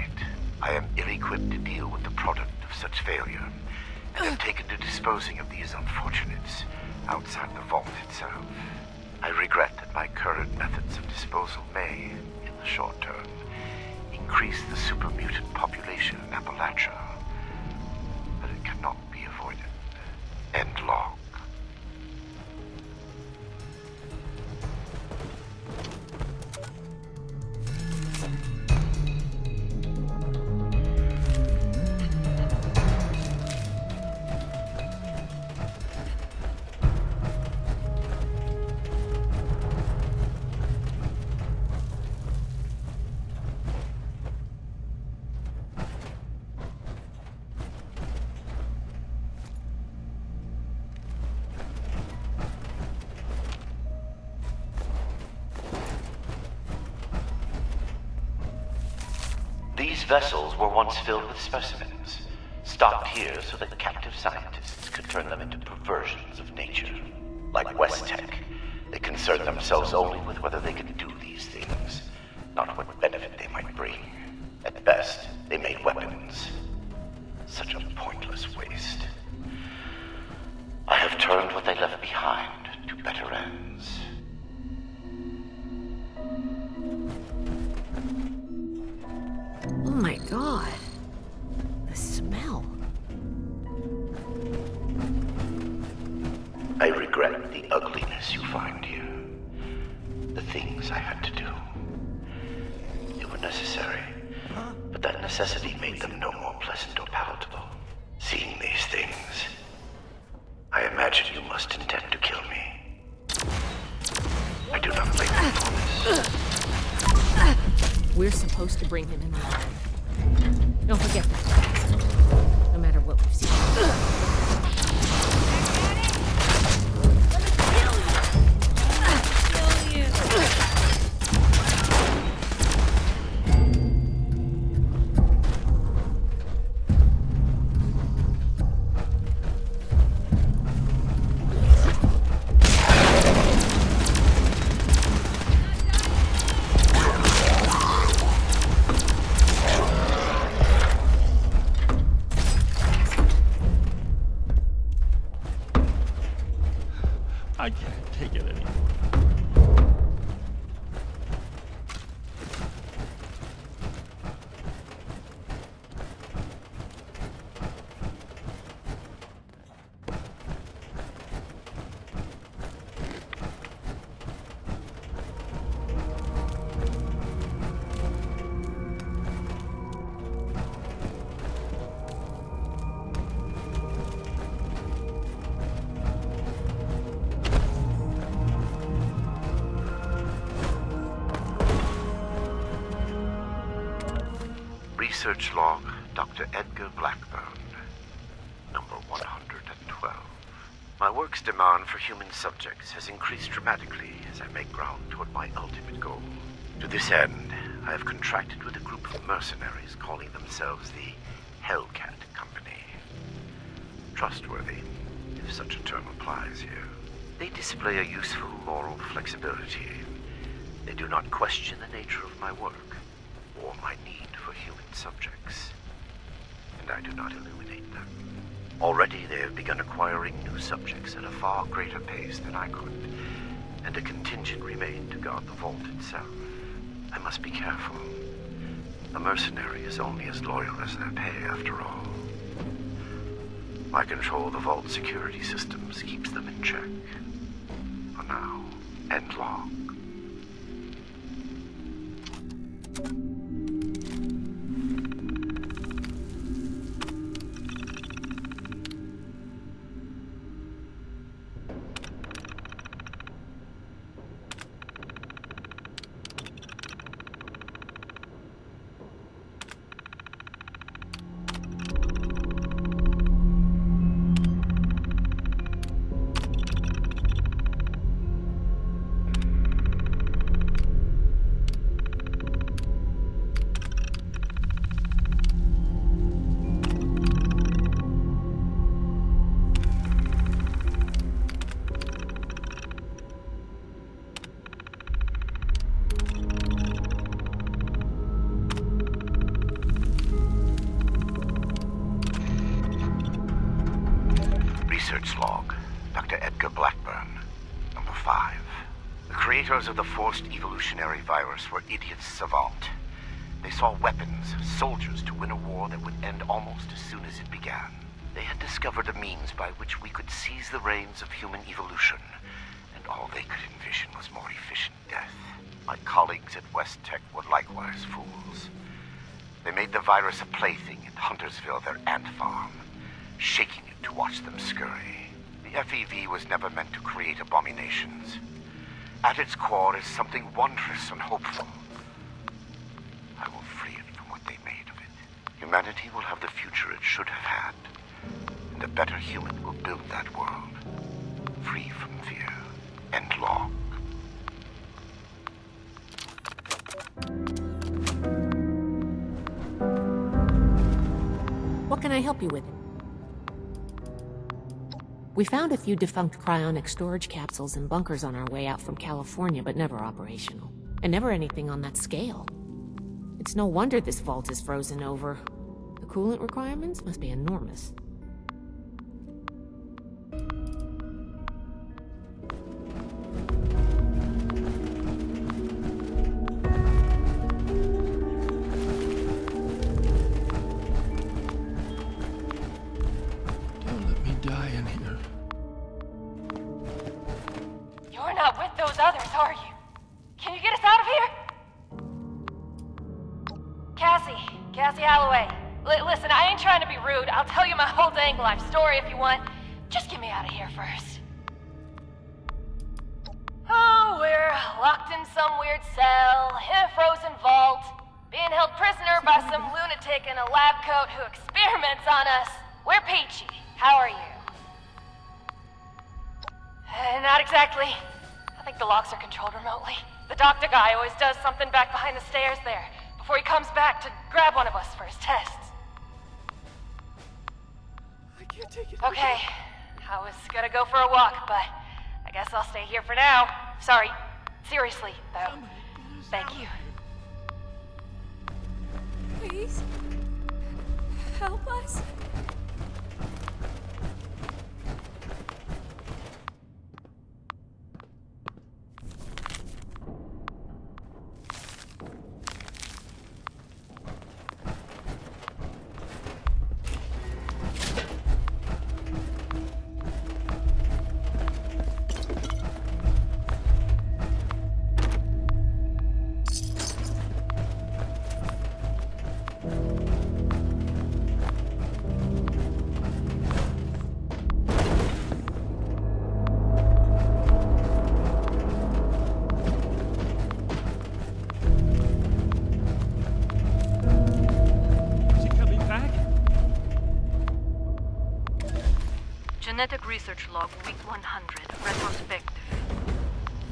I am ill-equipped to deal with the product of such failure, and have taken to disposing of these unfortunates outside the vault itself. I regret that my current methods of disposal may, in the short term, increase the supermutant population in Appalachia, but it cannot be avoided. End log. These vessels were once filled with specimens, stocked here so that captive scientists could turn them into perversions of nature. Like West Tech, they concerned themselves only with whether they could do these things, not what benefit they might bring. At best, they made weapons. Such a pointless waste. I have turned what they left behind to better ends. Oh my god. The smell. I regret the ugliness you find here. The things I had to do. They were necessary, but that necessity made them no more pleasant or palatable. Seeing these things, I imagine you must intend to kill me. I do not blame you for this. We're supposed to bring him in alive. Don't forget that. No matter what we've seen. I can't take it anymore. Research log, Dr. Edgar Blackburn, number 112. My work's demand for human subjects has increased dramatically as I make ground toward my ultimate goal. To this end, I have contracted with a group of mercenaries calling themselves the Hellcat Company. Trustworthy, if such a term applies here. They display a useful moral flexibility. They do not question the nature of my work or my need for human subjects, and I do not illuminate them. Already they have begun acquiring new subjects at a far greater pace than I could, and a contingent remained to guard the vault itself. I must be careful. A mercenary is only as loyal as their pay, after all. My control of the vault security systems keeps them in check. For now, end log. Research log, Dr. Edgar Blackburn, number 5. The creators of the forced evolutionary virus were idiots savant. They saw weapons, soldiers to win a war that would end almost as soon as it began. They had discovered a means by which we could seize the reins of human evolution, and all they could envision was more efficient death. My colleagues at West Tech were likewise fools. They made the virus a plaything at Huntersville, their ant farm, shaking it to watch them scurry. The FEV was never meant to create abominations. At its core is something wondrous and hopeful. I will free it from what they made of it. Humanity will have the future it should have had, and a better human will build that world, free from fear. End log. What can I help you with? We found a few defunct cryonic storage capsules and bunkers on our way out from California, but never operational. And never anything on that scale. It's no wonder this vault is frozen over. The coolant requirements must be enormous. Don't let me die in here. You're not with those others, are you? Can you get us out of here? Cassie Holloway. Listen, I ain't trying to be rude. I'll tell you my whole dang life story if you want. Just get me out of here first. Oh, we're locked in some weird cell, in a frozen vault, being held prisoner by some lunatic in a lab coat who experiments on us. We're peachy. How are you? Not exactly. I think the locks are controlled remotely. The doctor guy always does something back behind the stairs there, before he comes back to grab one of us for his tests. I can't take it. Okay, I was gonna go for a walk, but I guess I'll stay here for now. Sorry. Seriously, though. Thank you. Please? Help us? Genetic Research Log, Week 100, Retrospective.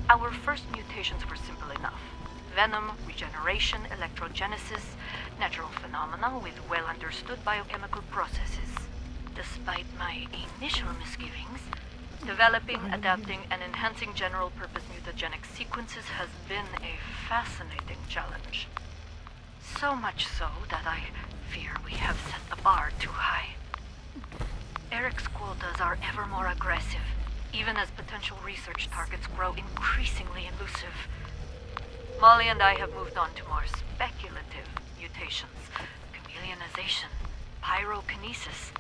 Our first mutations were simple enough. Venom, regeneration, electrogenesis, natural phenomena with well-understood biochemical processes. Despite my initial misgivings, developing, adapting, and enhancing general-purpose mutagenic sequences has been a fascinating challenge. So much so that I fear we have set the bar too high. Eric's quotas are ever more aggressive, even as potential research targets grow increasingly elusive. Molly and I have moved on to more speculative mutations. Chameleonization, pyrokinesis,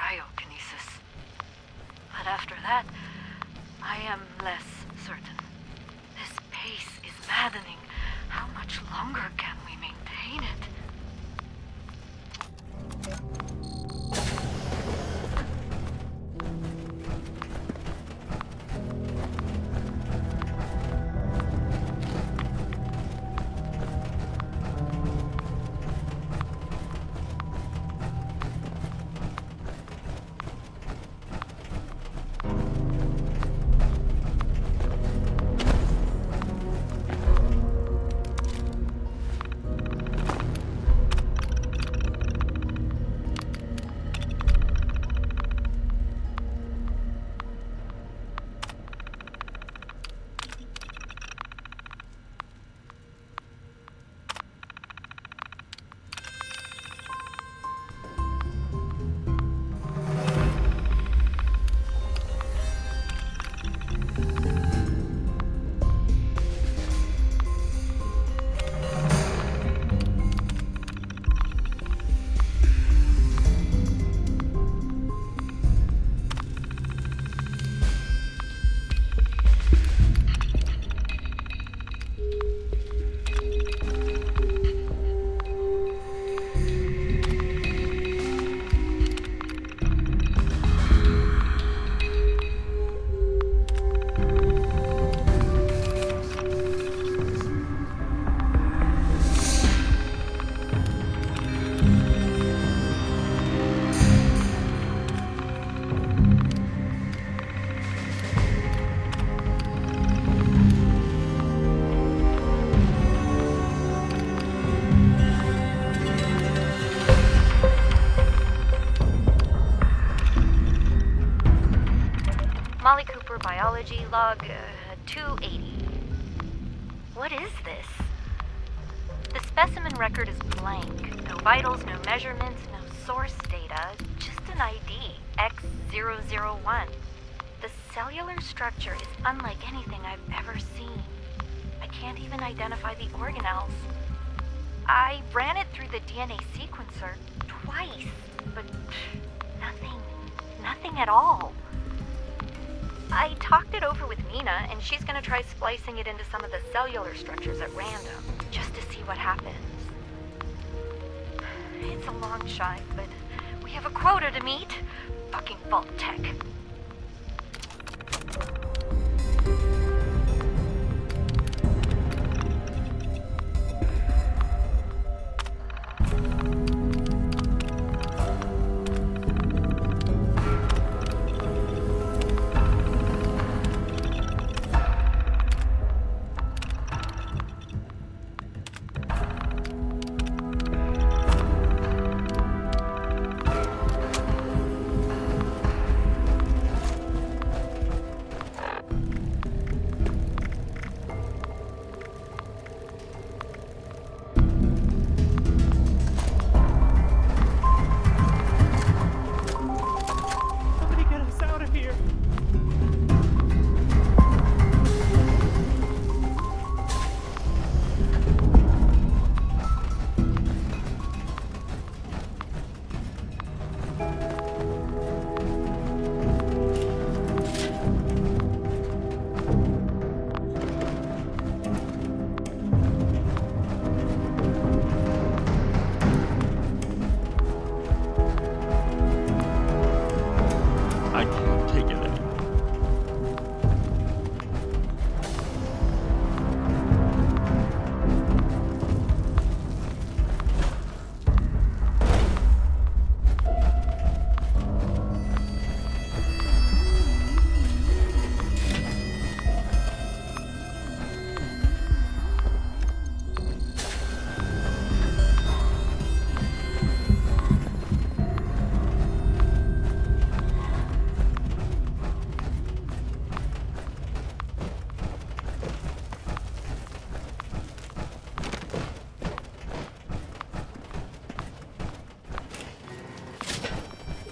cryokinesis. But after that, I am less certain. This pace is maddening. How much longer can we maintain it? Molly Cooper biology log 280. What is this? The specimen record is blank. No vitals, no measurements, no source data. Just an ID, X001. The cellular structure is unlike anything I've ever seen. I can't even identify the organelles. I ran it through the DNA sequencer twice, but nothing at all. I talked it over with Nina, and she's gonna try splicing it into some of the cellular structures at random, just to see what happens. It's a long shot, but we have a quota to meet. Fucking Vault Tech.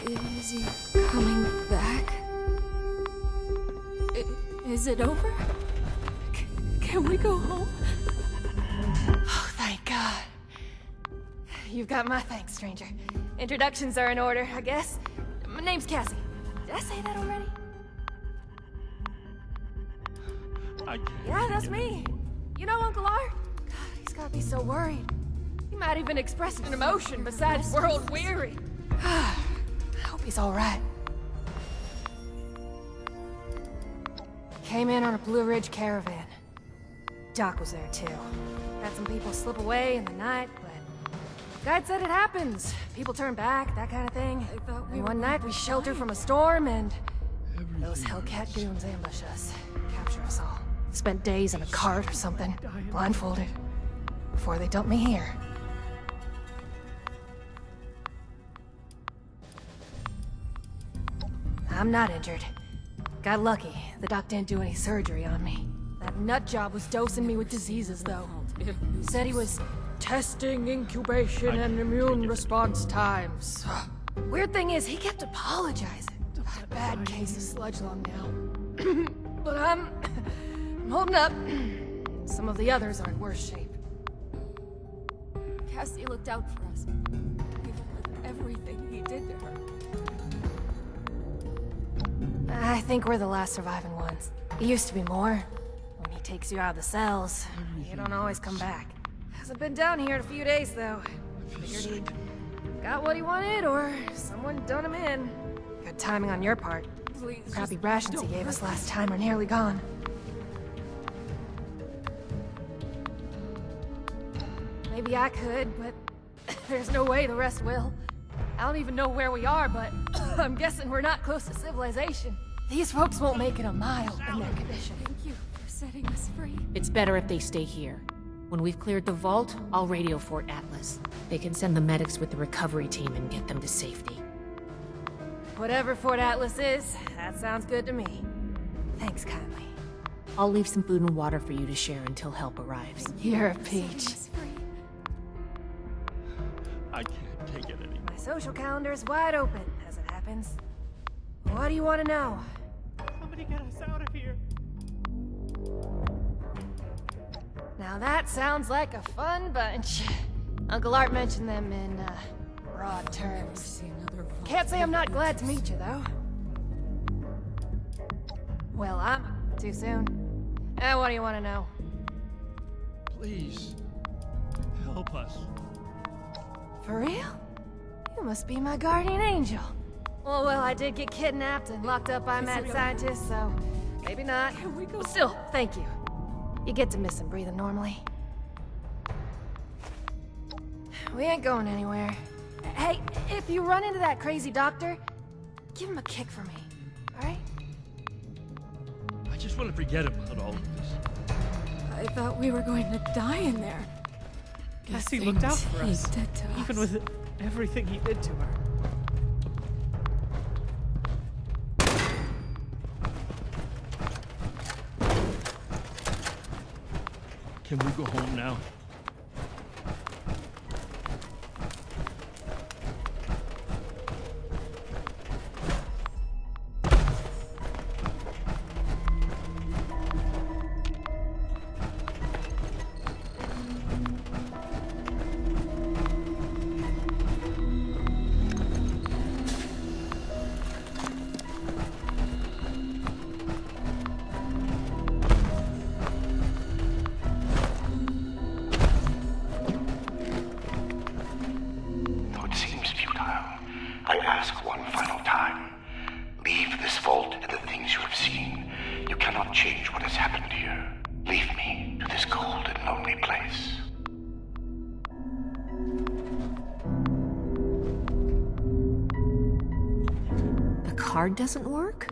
Is he coming back? Is it over? Can we go home? Oh, thank God. You've got my thanks, stranger. Introductions are in order, I guess. My name's Cassie. Did I say that already? Yeah, that's me. You know Uncle Art? God, he's gotta be so worried. He might even express an emotion besides world weary. I hope he's alright. Came in on a Blue Ridge caravan. Doc was there too. Had some people slip away in the night, but guide said it happens. People turn back, that kind of thing. And one night we sheltered from a storm and those Hellcat goons ambush us, capture us all. Spent days in a cart or something, blindfolded, before they dumped me here. I'm not injured. Got lucky. The doc didn't do any surgery on me. That nut job was dosing me with diseases, though. Said he was testing incubation and immune response times. Weird thing is, he kept apologizing. Got a bad case of sludge lung now. But I'm holding up. Some of the others are in worse shape. Cassie looked out for us, even with everything he did to her. I think we're the last surviving ones. It used to be more. When he takes you out of the cells, you don't always come back. Hasn't been down here in a few days, though. Figured he got what he wanted, or someone done him in. Good timing on your part. Please, crappy rations he gave us last time are nearly gone. Maybe I could, but there's no way the rest will. I don't even know where we are, but I'm guessing we're not close to civilization. These folks won't make it a mile in their condition. Thank you for setting us free. It's better if they stay here. When we've cleared the vault, I'll radio Fort Atlas. They can send the medics with the recovery team and get them to safety. Whatever Fort Atlas is, that sounds good to me. Thanks kindly. I'll leave some food and water for you to share until help arrives. You're a peach. I can't take it anymore. My social calendar's wide open, as it happens. What do you want to know? Somebody get us out of here. Now that sounds like a fun bunch. Uncle Art mentioned them in, broad terms. Can't say I'm not glad to meet you, though. Well, I'm too soon. What do you want to know? Please, help us. For real? You must be my guardian angel. Well, I did get kidnapped and locked up by mad scientists, so maybe not. But still, thank you. You get to miss him breathing normally. We ain't going anywhere. Hey, if you run into that crazy doctor, give him a kick for me, alright? I just want to forget about all of this. I thought we were going to die in there. Cassie looked out for us, even with everything he did to her. Can we go home now? Card doesn't work?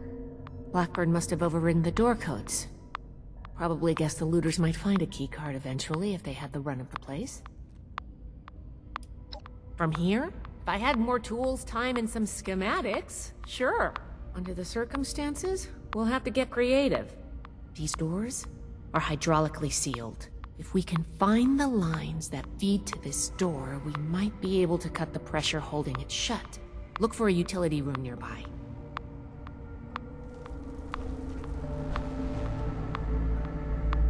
Blackbird must have overridden the door codes. Probably guess the looters might find a key card eventually if they had the run of the place. From here? If I had more tools, time, and some schematics, sure. Under the circumstances, we'll have to get creative. These doors are hydraulically sealed. If we can find the lines that feed to this door, we might be able to cut the pressure holding it shut. Look for a utility room nearby.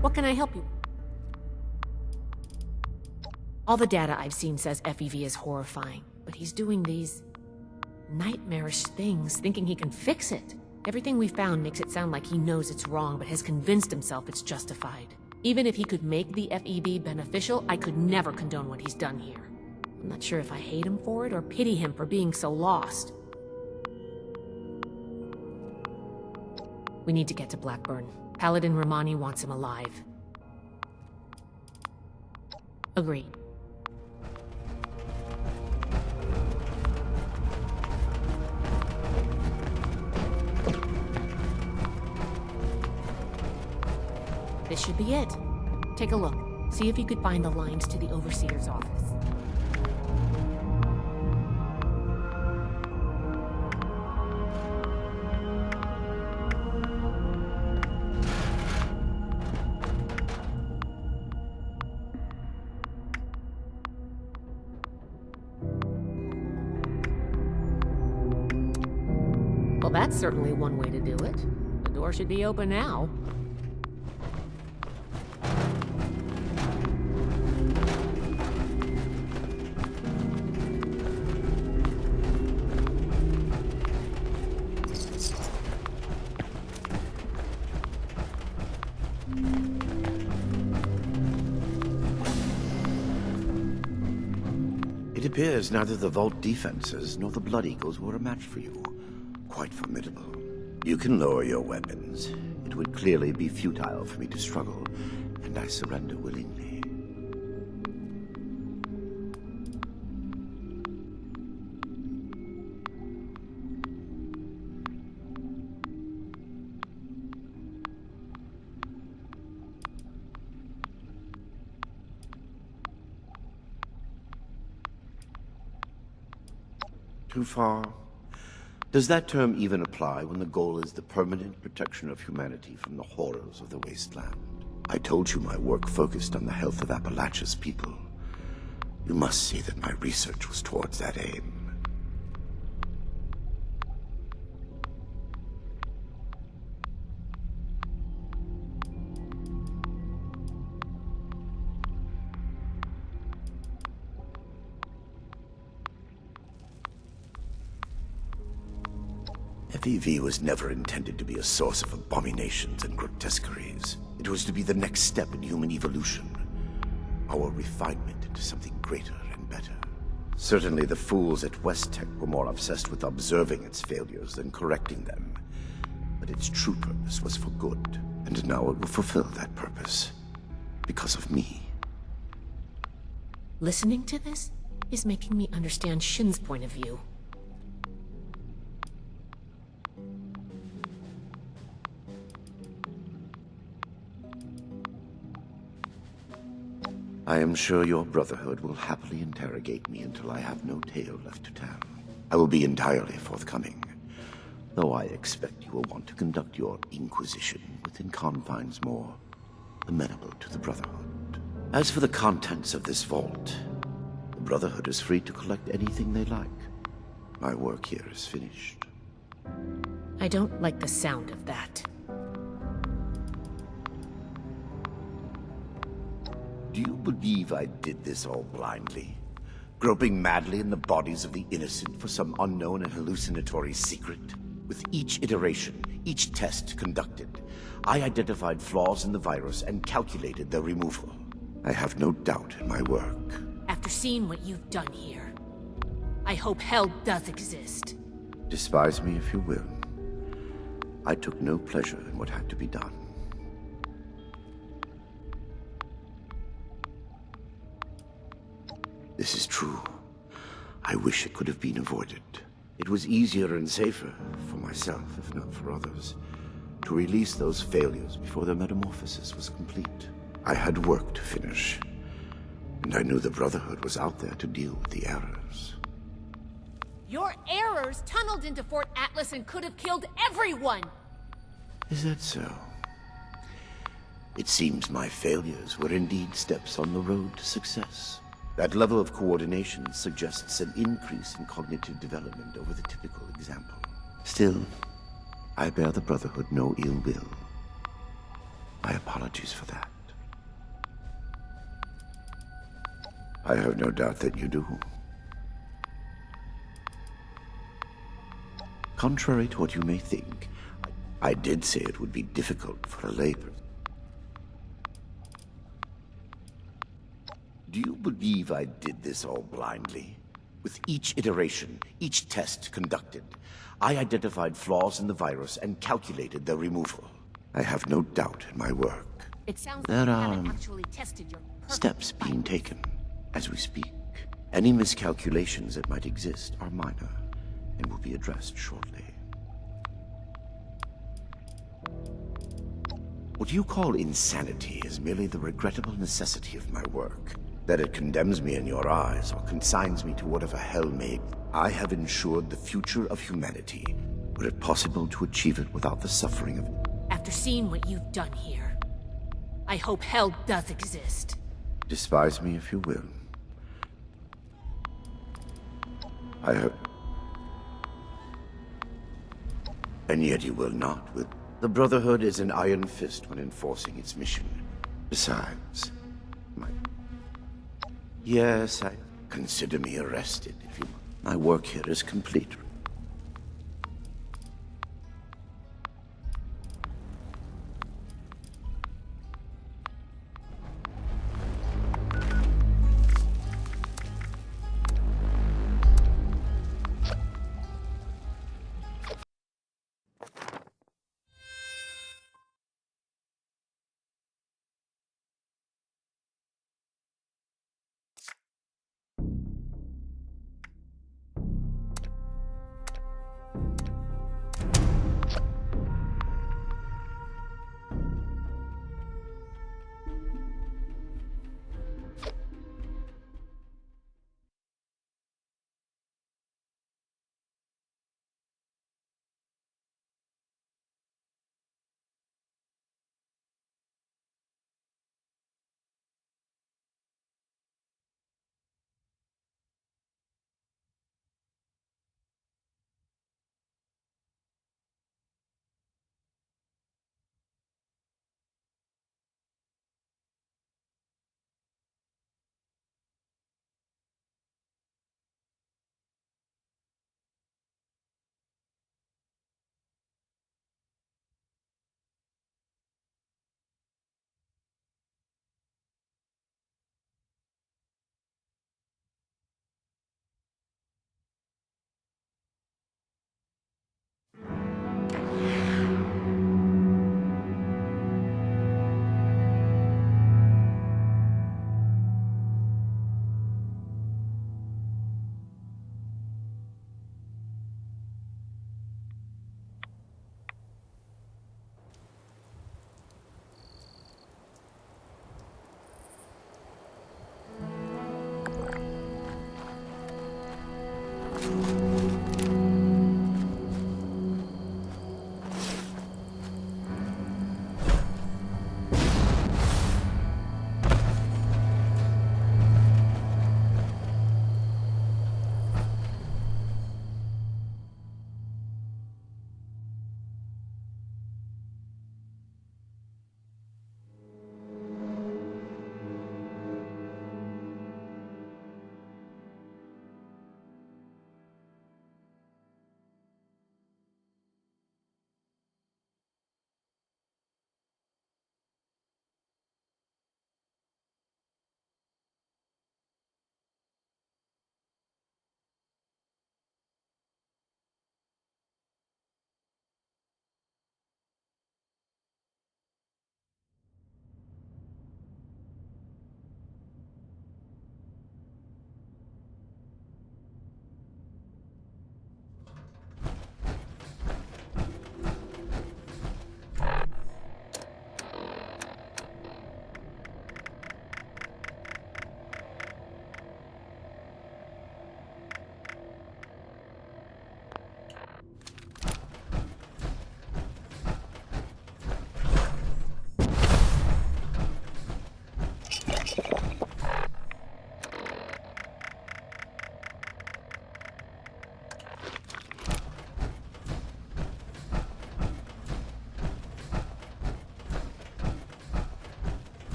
What can I help you? All the data I've seen says FEV is horrifying, but he's doing these nightmarish things, thinking he can fix it. Everything we found makes it sound like he knows it's wrong, but has convinced himself it's justified. Even if he could make the FEV beneficial, I could never condone what he's done here. I'm not sure if I hate him for it or pity him for being so lost. We need to get to Blackburn. Paladin Romani wants him alive. Agreed. This should be it. Take a look. See if you could find the lines to the Overseer's office. Well, that's certainly one way to do it. The door should be open now. It appears neither the Vault defenses nor the Blood Eagles were a match for you. Quite formidable. You can lower your weapons. It would clearly be futile for me to struggle, and I surrender willingly. Too far? Does that term even apply when the goal is the permanent protection of humanity from the horrors of the wasteland? I told you my work focused on the health of Appalachia's people. You must see that my research was towards that aim. FEV was never intended to be a source of abominations and grotesqueries. It was to be the next step in human evolution. Our refinement into something greater and better. Certainly the fools at West Tech were more obsessed with observing its failures than correcting them. But its true purpose was for good, and now it will fulfill that purpose. Because of me. Listening to this is making me understand Shin's point of view. I am sure your Brotherhood will happily interrogate me until I have no tale left to tell. I will be entirely forthcoming, though I expect you will want to conduct your inquisition within confines more amenable to the Brotherhood. As for the contents of this vault, the Brotherhood is free to collect anything they like. My work here is finished. I don't like the sound of that. Do you believe I did this all blindly? Groping madly in the bodies of the innocent for some unknown and hallucinatory secret? With each iteration, each test conducted, I identified flaws in the virus and calculated their removal. I have no doubt in my work. After seeing what you've done here, I hope hell does exist. Despise me if you will. I took no pleasure in what had to be done. This is true. I wish it could have been avoided. It was easier and safer, for myself, if not for others, to release those failures before their metamorphosis was complete. I had work to finish, and I knew the Brotherhood was out there to deal with the errors. Your errors tunneled into Fort Atlas and could have killed everyone! Is that so? It seems my failures were indeed steps on the road to success. That level of coordination suggests an increase in cognitive development over the typical example. Still, I bear the Brotherhood no ill will. My apologies for that. I have no doubt that you do. Contrary to what you may think, I did say it would be difficult for a layperson. Do you believe I did this all blindly? With each iteration, each test conducted, I identified flaws in the virus and calculated their removal. I have no doubt in my work. It sounds There like you are haven't actually tested your steps being taken as we speak. Any miscalculations that might exist are minor and will be addressed shortly. What you call insanity is merely the regrettable necessity of my work. That it condemns me in your eyes or consigns me to whatever hell may. I have ensured the future of humanity. Were it possible to achieve it without the suffering of... After seeing what you've done here, I hope hell does exist. Despise me if you will. I hope... And yet you will not. With the Brotherhood is an iron fist when enforcing its mission. Besides, yes, I consider me arrested if you... My work here is complete.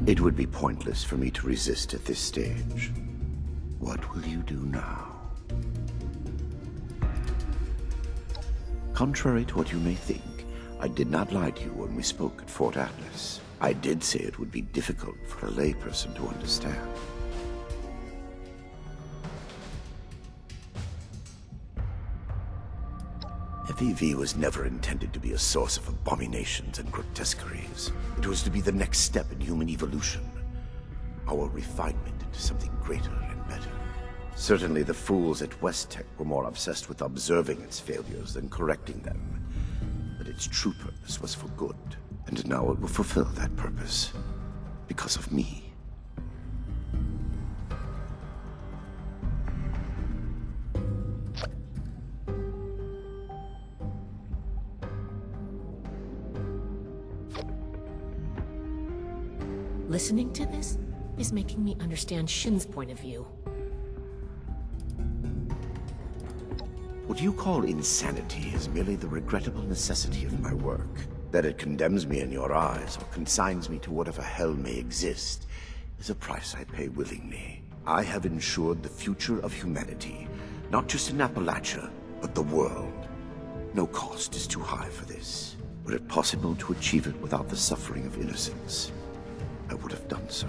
It would be pointless for me to resist at this stage. What will you do now? Contrary to what you may think, I did not lie to you when we spoke at Fort Atlas. I did say it would be difficult for a layperson to understand. FEV was never intended to be a source of abominations and grotesqueries. It was to be the next step in human evolution. Our refinement into something greater and better. Certainly the fools at West Tech were more obsessed with observing its failures than correcting them. But its true purpose was for good, and now it will fulfill that purpose. Because of me. Listening to this is making me understand Shin's point of view. What you call insanity is merely the regrettable necessity of my work. That it condemns me in your eyes, or consigns me to whatever hell may exist, is a price I pay willingly. I have ensured the future of humanity, not just in Appalachia, but the world. No cost is too high for this. Were it possible to achieve it without the suffering of innocence, I would have done so.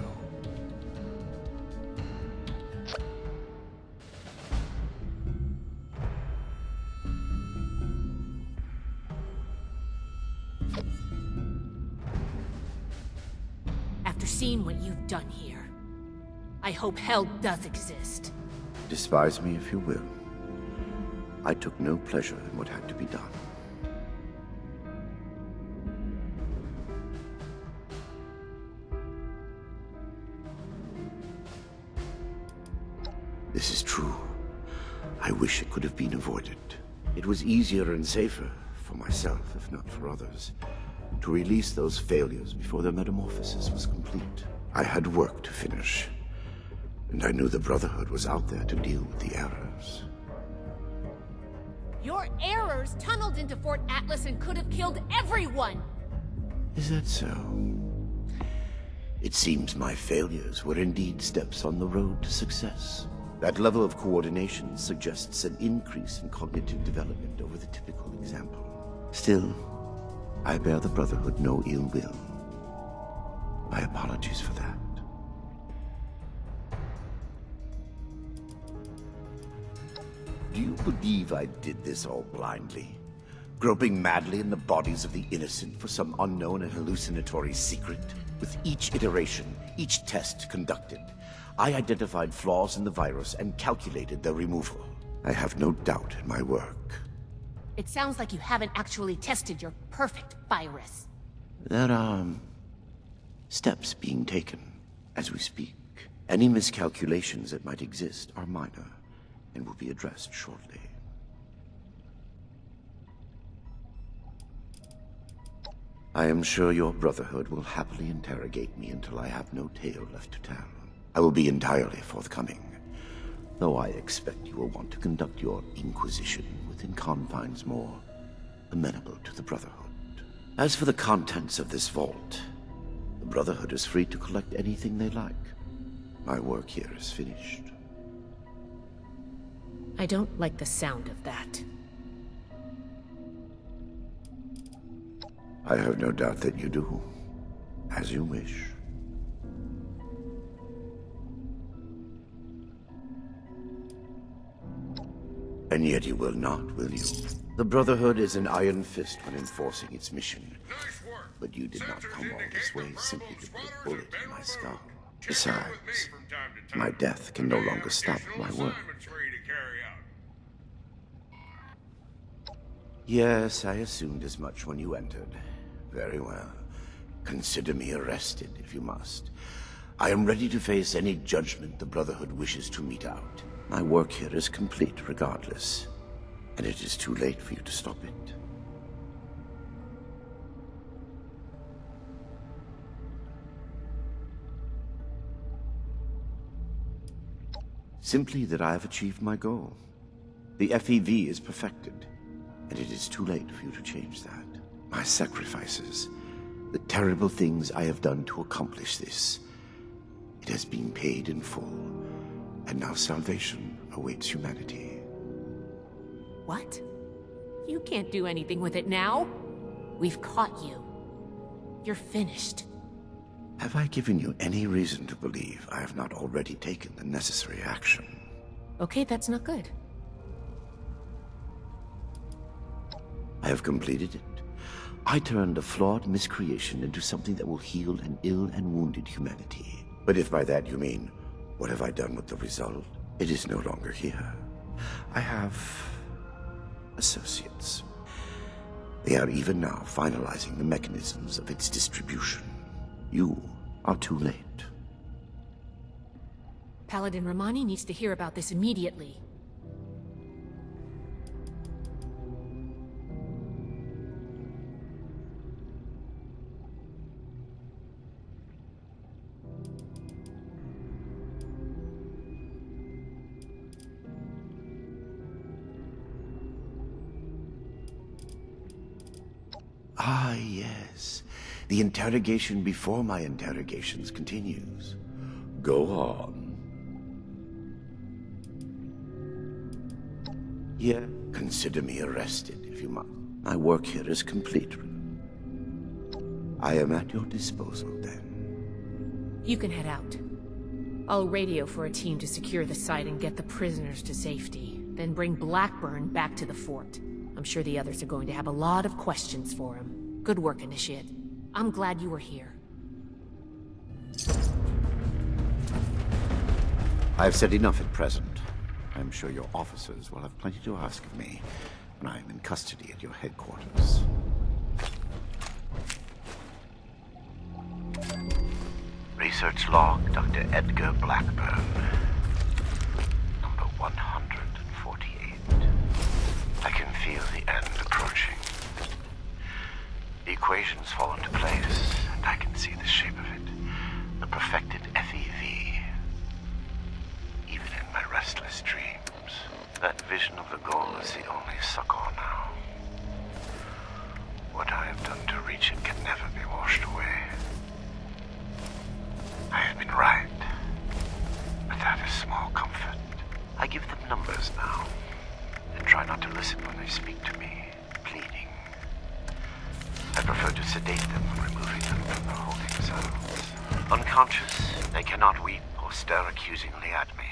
After seeing what you've done here, I hope hell does exist. Despise me if you will. I took no pleasure in what had to be done. This is true. I wish it could have been avoided. It was easier and safer, for myself, if not for others, to release those failures before their metamorphosis was complete. I had work to finish, and I knew the Brotherhood was out there to deal with the errors. Your errors tunneled into Fort Atlas and could have killed everyone! Is that so? It seems my failures were indeed steps on the road to success. That level of coordination suggests an increase in cognitive development over the typical example. Still, I bear the Brotherhood no ill will. My apologies for that. Do you believe I did this all blindly? Groping madly in the bodies of the innocent for some unknown and hallucinatory secret? With each iteration, each test conducted, I identified flaws in the virus and calculated their removal. I have no doubt in my work. It sounds like you haven't actually tested your perfect virus. There are steps being taken as we speak. Any miscalculations that might exist are minor and will be addressed shortly. I am sure your Brotherhood will happily interrogate me until I have no tale left to tell. I will be entirely forthcoming, though I expect you will want to conduct your inquisition within confines more amenable to the Brotherhood. As for the contents of this vault, the Brotherhood is free to collect anything they like. My work here is finished. I don't like the sound of that. I have no doubt that you do. As you wish. And yet you will not, will you? The Brotherhood is an iron fist when enforcing its mission. But you did not come all this way simply to put a bullet in my skull. Besides, my death can no longer stop my work. Yes, I assumed as much when you entered. Very well. Consider me arrested, if you must. I am ready to face any judgment the Brotherhood wishes to mete out. My work here is complete regardless, and it is too late for you to stop it. Simply that I have achieved my goal. The FEV is perfected, and it is too late for you to change that. My sacrifices, the terrible things I have done to accomplish this, It has been paid in full, and now salvation awaits humanity. What? You can't do anything with it now. We've caught you. You're finished. Have I given you any reason to believe I have not already taken the necessary action? Okay, that's not good. I have completed it. I turned a flawed miscreation into something that will heal an ill and wounded humanity. But if by that you mean, what have I done with the result? It is no longer here. I have associates. They are even now finalizing the mechanisms of its distribution. You are too late. Paladin Romani needs to hear about this immediately. Ah, yes. The interrogation before my interrogations continues. Go on. Here, consider me arrested, if you must. My work here is complete. I am at your disposal, then. You can head out. I'll radio for a team to secure the site and get the prisoners to safety. Then bring Blackburn back to the fort. I'm sure the others are going to have a lot of questions for him. Good work, Initiate. I'm glad you were here. I've said enough at present. I'm sure your officers will have plenty to ask of me when I am in custody at your headquarters. Research log, Dr. Edgar Blackburn. Number 148. I can feel the end approaching. The equations fall into place, and I can see the shape of it. The perfected FEV. Even in my restless dreams, that vision of the goal is the only succor now. What I have done to reach it can never be washed away. I have been right, but that is small comfort. I give them numbers now, and try not to listen when they speak to me, pleading. I prefer to sedate them when removing them from their holding cells. Unconscious, they cannot weep or stare accusingly at me.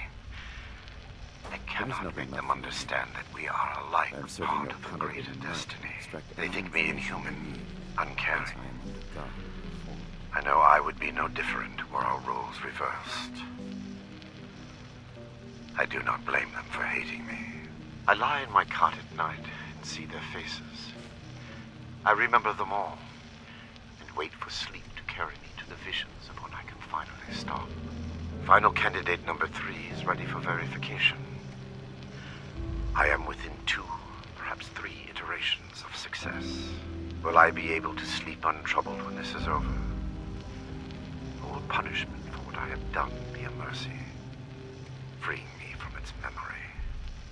I cannot make them understand that we are alike part of a greater destiny. They think me inhuman, uncaring. I know I would be no different were our roles reversed. I do not blame them for hating me. I lie in my cot at night and see their faces. I remember them all, and wait for sleep to carry me to the visions of when I can finally stop. Final candidate number 3 is ready for verification. I am within 2, perhaps 3 iterations of success. Will I be able to sleep untroubled when this is over? Or will punishment for what I have done be a mercy, freeing me from its memory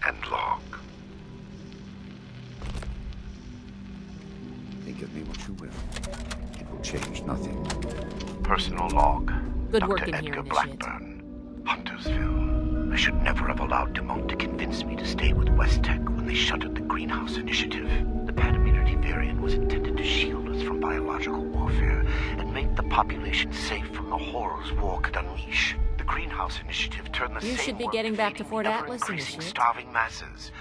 and log? Think of me what you will. It will change nothing. Personal log. Good Dr. work in Edgar here, Initiate. Blackburn, Huntersville. I should never have allowed Dumont to convince me to stay with West Tech when they shuttered the Greenhouse Initiative. The Panimmunity variant was intended to shield us from biological warfare and make the population safe from the horrors war could unleash. The Greenhouse Initiative turned the You same should be work getting back to feeding Fort the Atlas, ever-increasing Initiate. starving masses.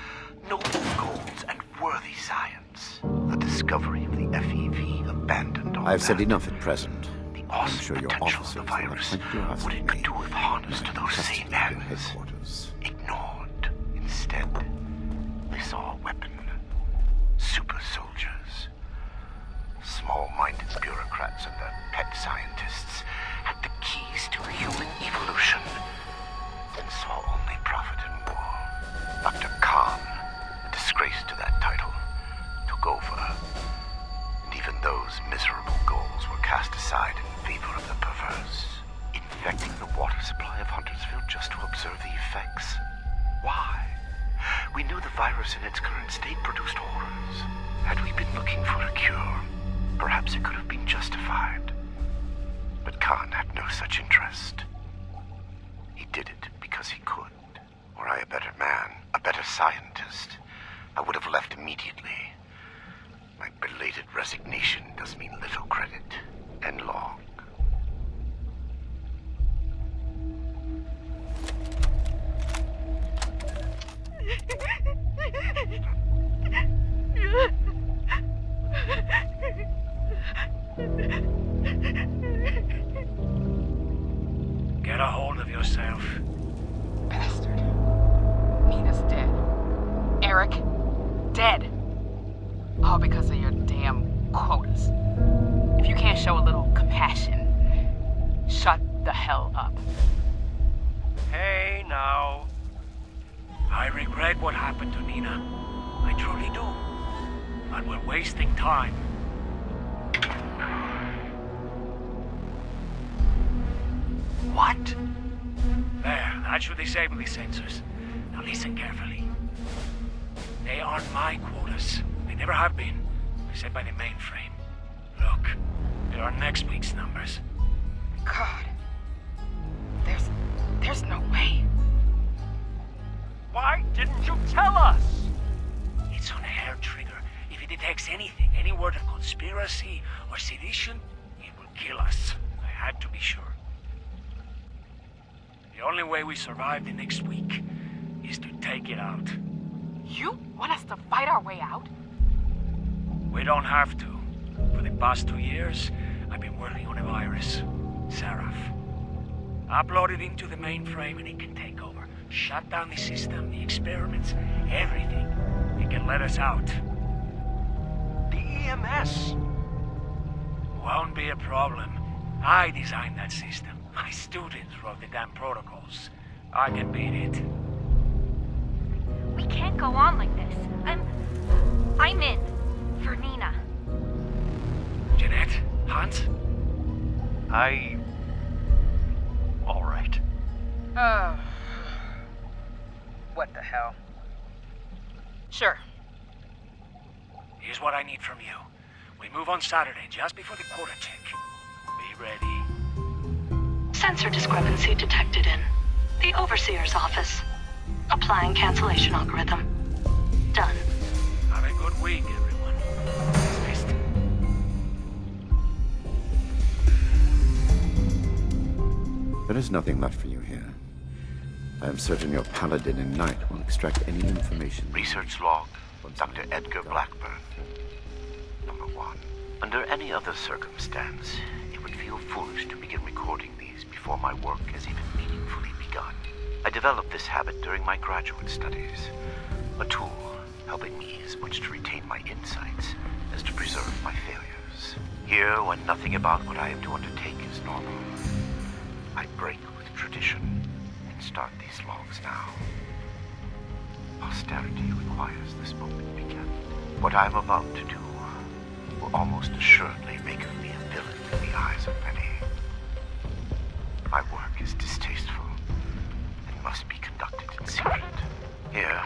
Noble goals and worthy science. The discovery of the FEV abandoned all I've said that. enough at present. I'm Awesome sure your potential officers of will the have virus. plenty to ask What of it could me do if harnessed to when I am those custody same at your ends. headquarters. Ignored. Instead, they saw a weapon. Super soldiers. Small-minded bureaucrats and their pet scientists had the keys to human evolution and saw only profit in war. Dr. Khan, a disgrace to that title, took over. And even those miserable goals were cast aside in favor of the perverse. Infecting the water supply of Huntersville just to observe the effects? Why? We knew the virus in its current state produced horrors. Had we been looking for a cure, perhaps it could have been justified. But Khan had no such interest. He did it because he could. Were I a better man, a better scientist, I would have left immediately. My belated resignation does me little credit. And long. Get a hold of yourself. Bastard. Nina's dead. Eric, dead. All because of your damn quotas. If you can't show a little compassion, shut the hell up. Hey, now. I regret what happened to Nina. I truly do. But we're wasting time. What? There, that should disable the sensors. Now listen carefully. They aren't my quotas. They never have been. They're set by the mainframe. Look, there are next week's numbers. God. There's no way. Why didn't you tell us? It's on a hair trigger. If it detects anything, any word of conspiracy or sedition, it will kill us. I had to be sure. The only way we survive the next week is to take it out. You want us to fight our way out? We don't have to. For the past 2 years, I've been working on a virus, Seraph. Upload it into the mainframe and it can take over. Shut down the system, the experiments, everything. It can let us out. The EMS won't be a problem. I designed that system. My students wrote the damn protocols. I can beat it. We can't go on like this. I'm in. For Nina. Jeanette? Hans? All right. What the hell? Sure. Here's what I need from you. We move on Saturday, just before the quota check. Be ready. Sensor discrepancy detected in the Overseer's office. Applying cancellation algorithm. Done. Have a good week, everyone. Dismissed. There is nothing left for you here. I am certain your paladin and knight will extract any information. Research log, Dr. Edgar Blackburn. Number 1. Under any other circumstance, it would feel foolish to begin recording these before my work has even meaningfully begun. I developed this habit during my graduate studies, a tool helping me as much to retain my insights as to preserve my failures. Here, when nothing about what I am to undertake is normal, I break with tradition and start these logs now. Posterity requires this moment begin. What I am about to do will almost assuredly make of me a villain in the eyes of many. My work is distasteful and must be conducted in secret. Here,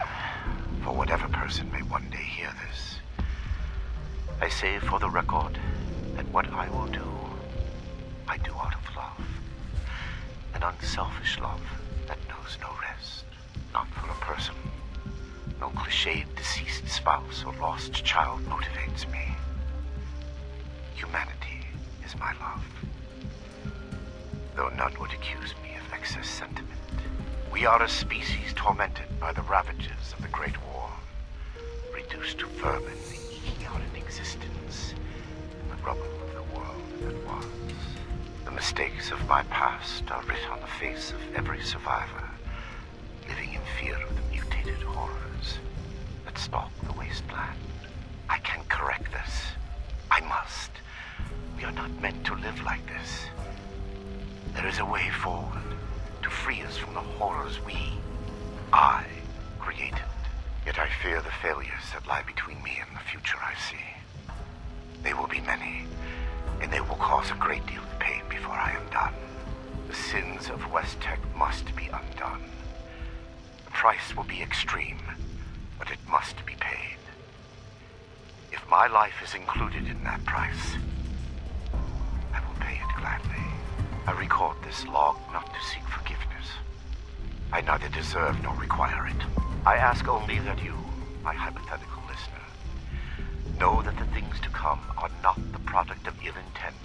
for whatever person may one day hear this, I say for the record that what I will do, I do out of love. An unselfish love that knows no rest. Not for a person. No cliched deceased spouse or lost child motivates me. Humanity is my love. Though none would accuse me of excess sentiment. We are a species tormented by the ravages of the Great War. Reduced to vermin eking out an existence in the rubble of the world that was. The mistakes of my past are writ on the face of every survivor, living in fear of the mutated horrors that stalk the wasteland. I can correct this. I must. We are not meant to live like this. There is a way forward to free us from the horrors I created. Yet I fear the failures that lie between me and the future I see. They will be many, and they will cause a great deal of pain before I am done. The sins of West Tech must be undone. The price will be extreme, but it must be paid. If my life is included in that price, I will pay it gladly. I record this log not to seek forgiveness, I neither deserve nor require it. I ask only that you, my hypothetical listener, know that the things to come are not the product of ill intent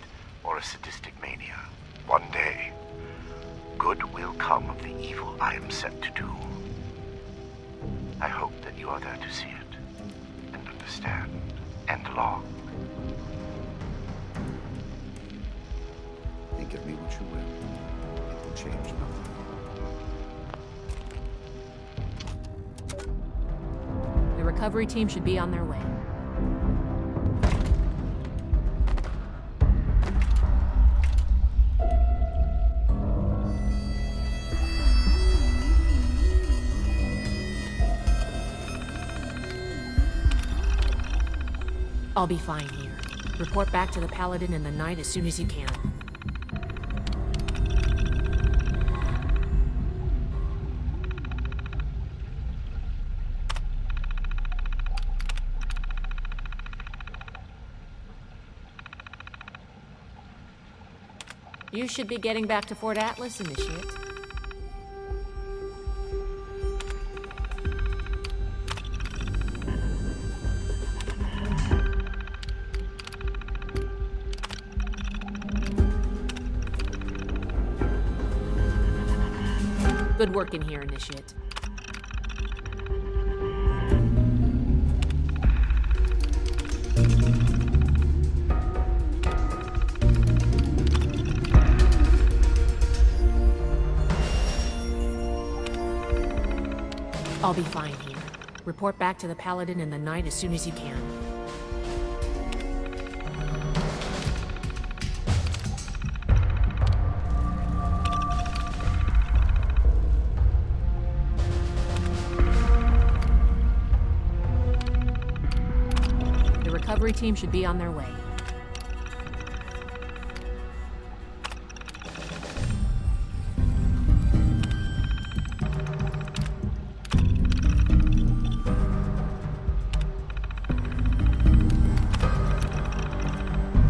or a sadistic mania. One day, good will come of the evil I am set to do. I hope that you are there to see it, and understand, and along. Think of me what you will. It will change nothing. The recovery team should be on their way. I'll be fine here. Report back to the Paladin in the night as soon as you can. You should be getting back to Fort Atlas, Initiate. Good work in here, Initiate. I'll be fine here. Report back to the Paladin in the night as soon as you can. The recovery team should be on their way.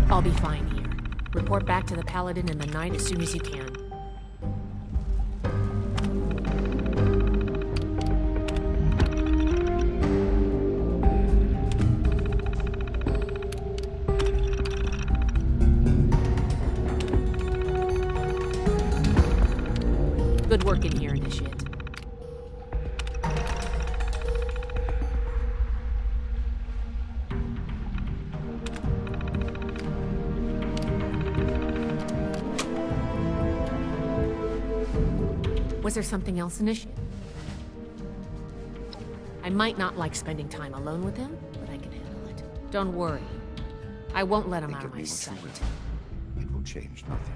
I'll be fine here. Report back to the Paladin in the night as soon as you can. Good work in here, Initiate. Was there something else, Initiate? I might not like spending time alone with him, but I can handle it. Don't worry. I won't let him out of my sight. It will change nothing.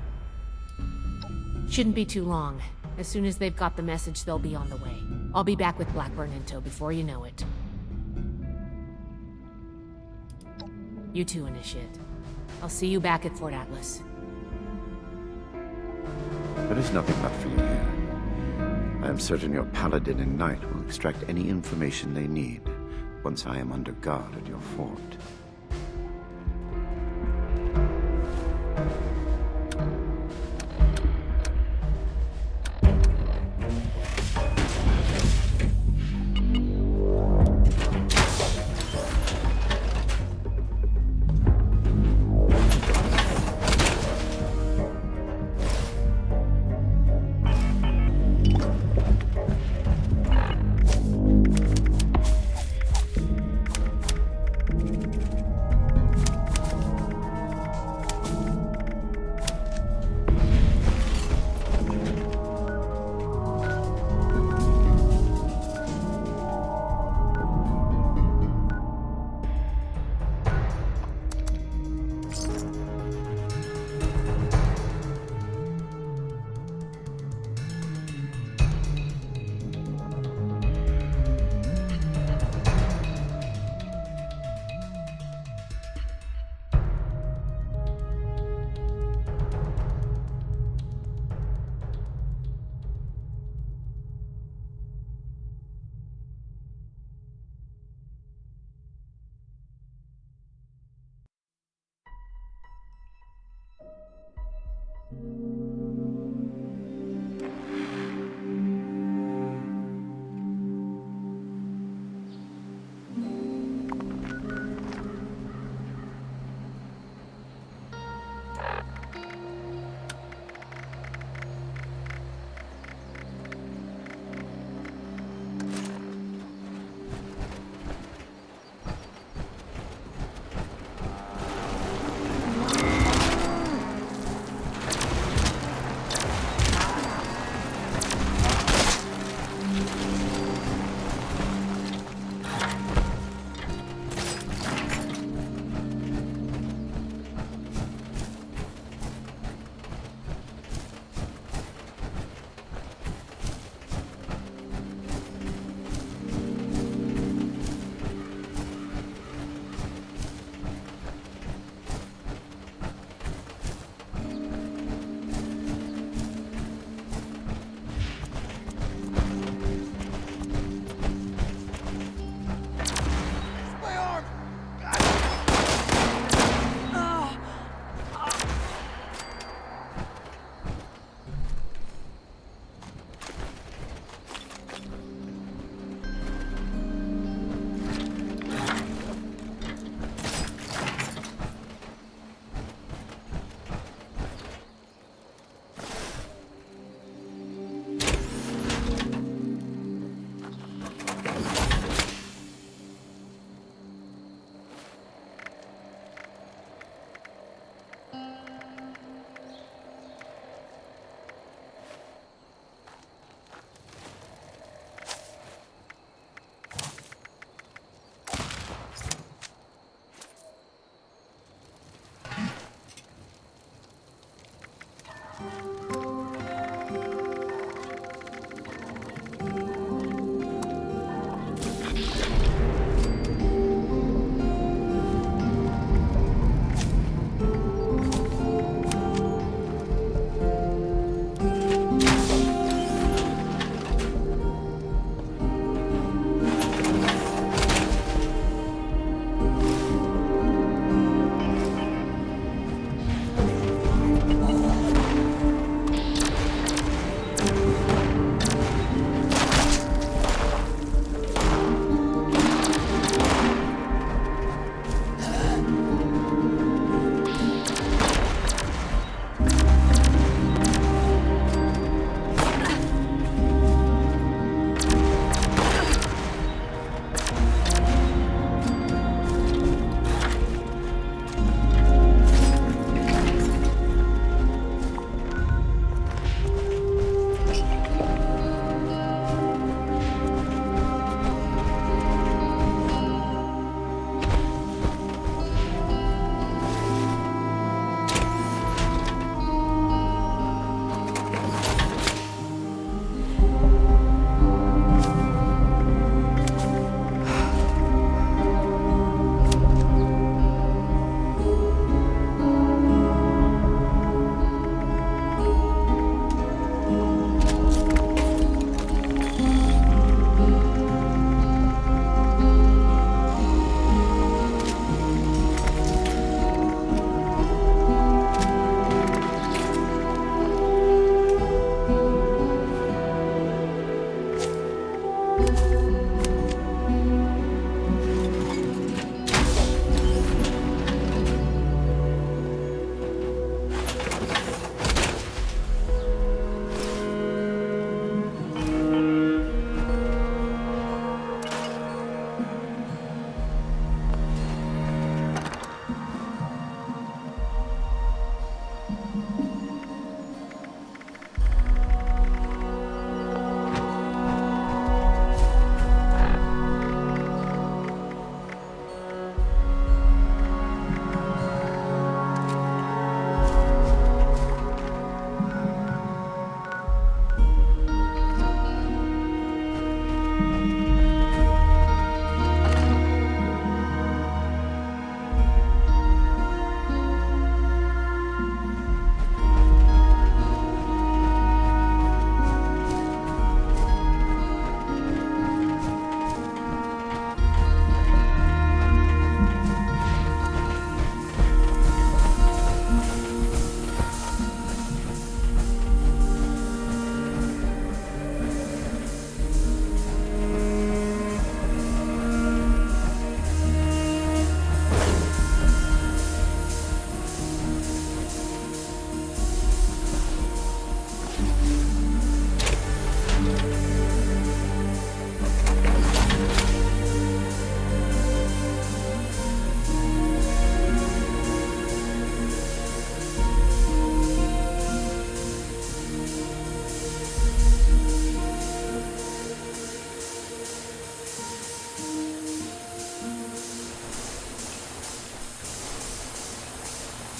Shouldn't be too long. As soon as they've got the message, they'll be on the way. I'll be back with Blackburn in tow before you know it. You too, Initiate. I'll see you back at Fort Atlas. There is nothing left for you here. I am certain your Paladin and Knight will extract any information they need once I am under guard at your fort.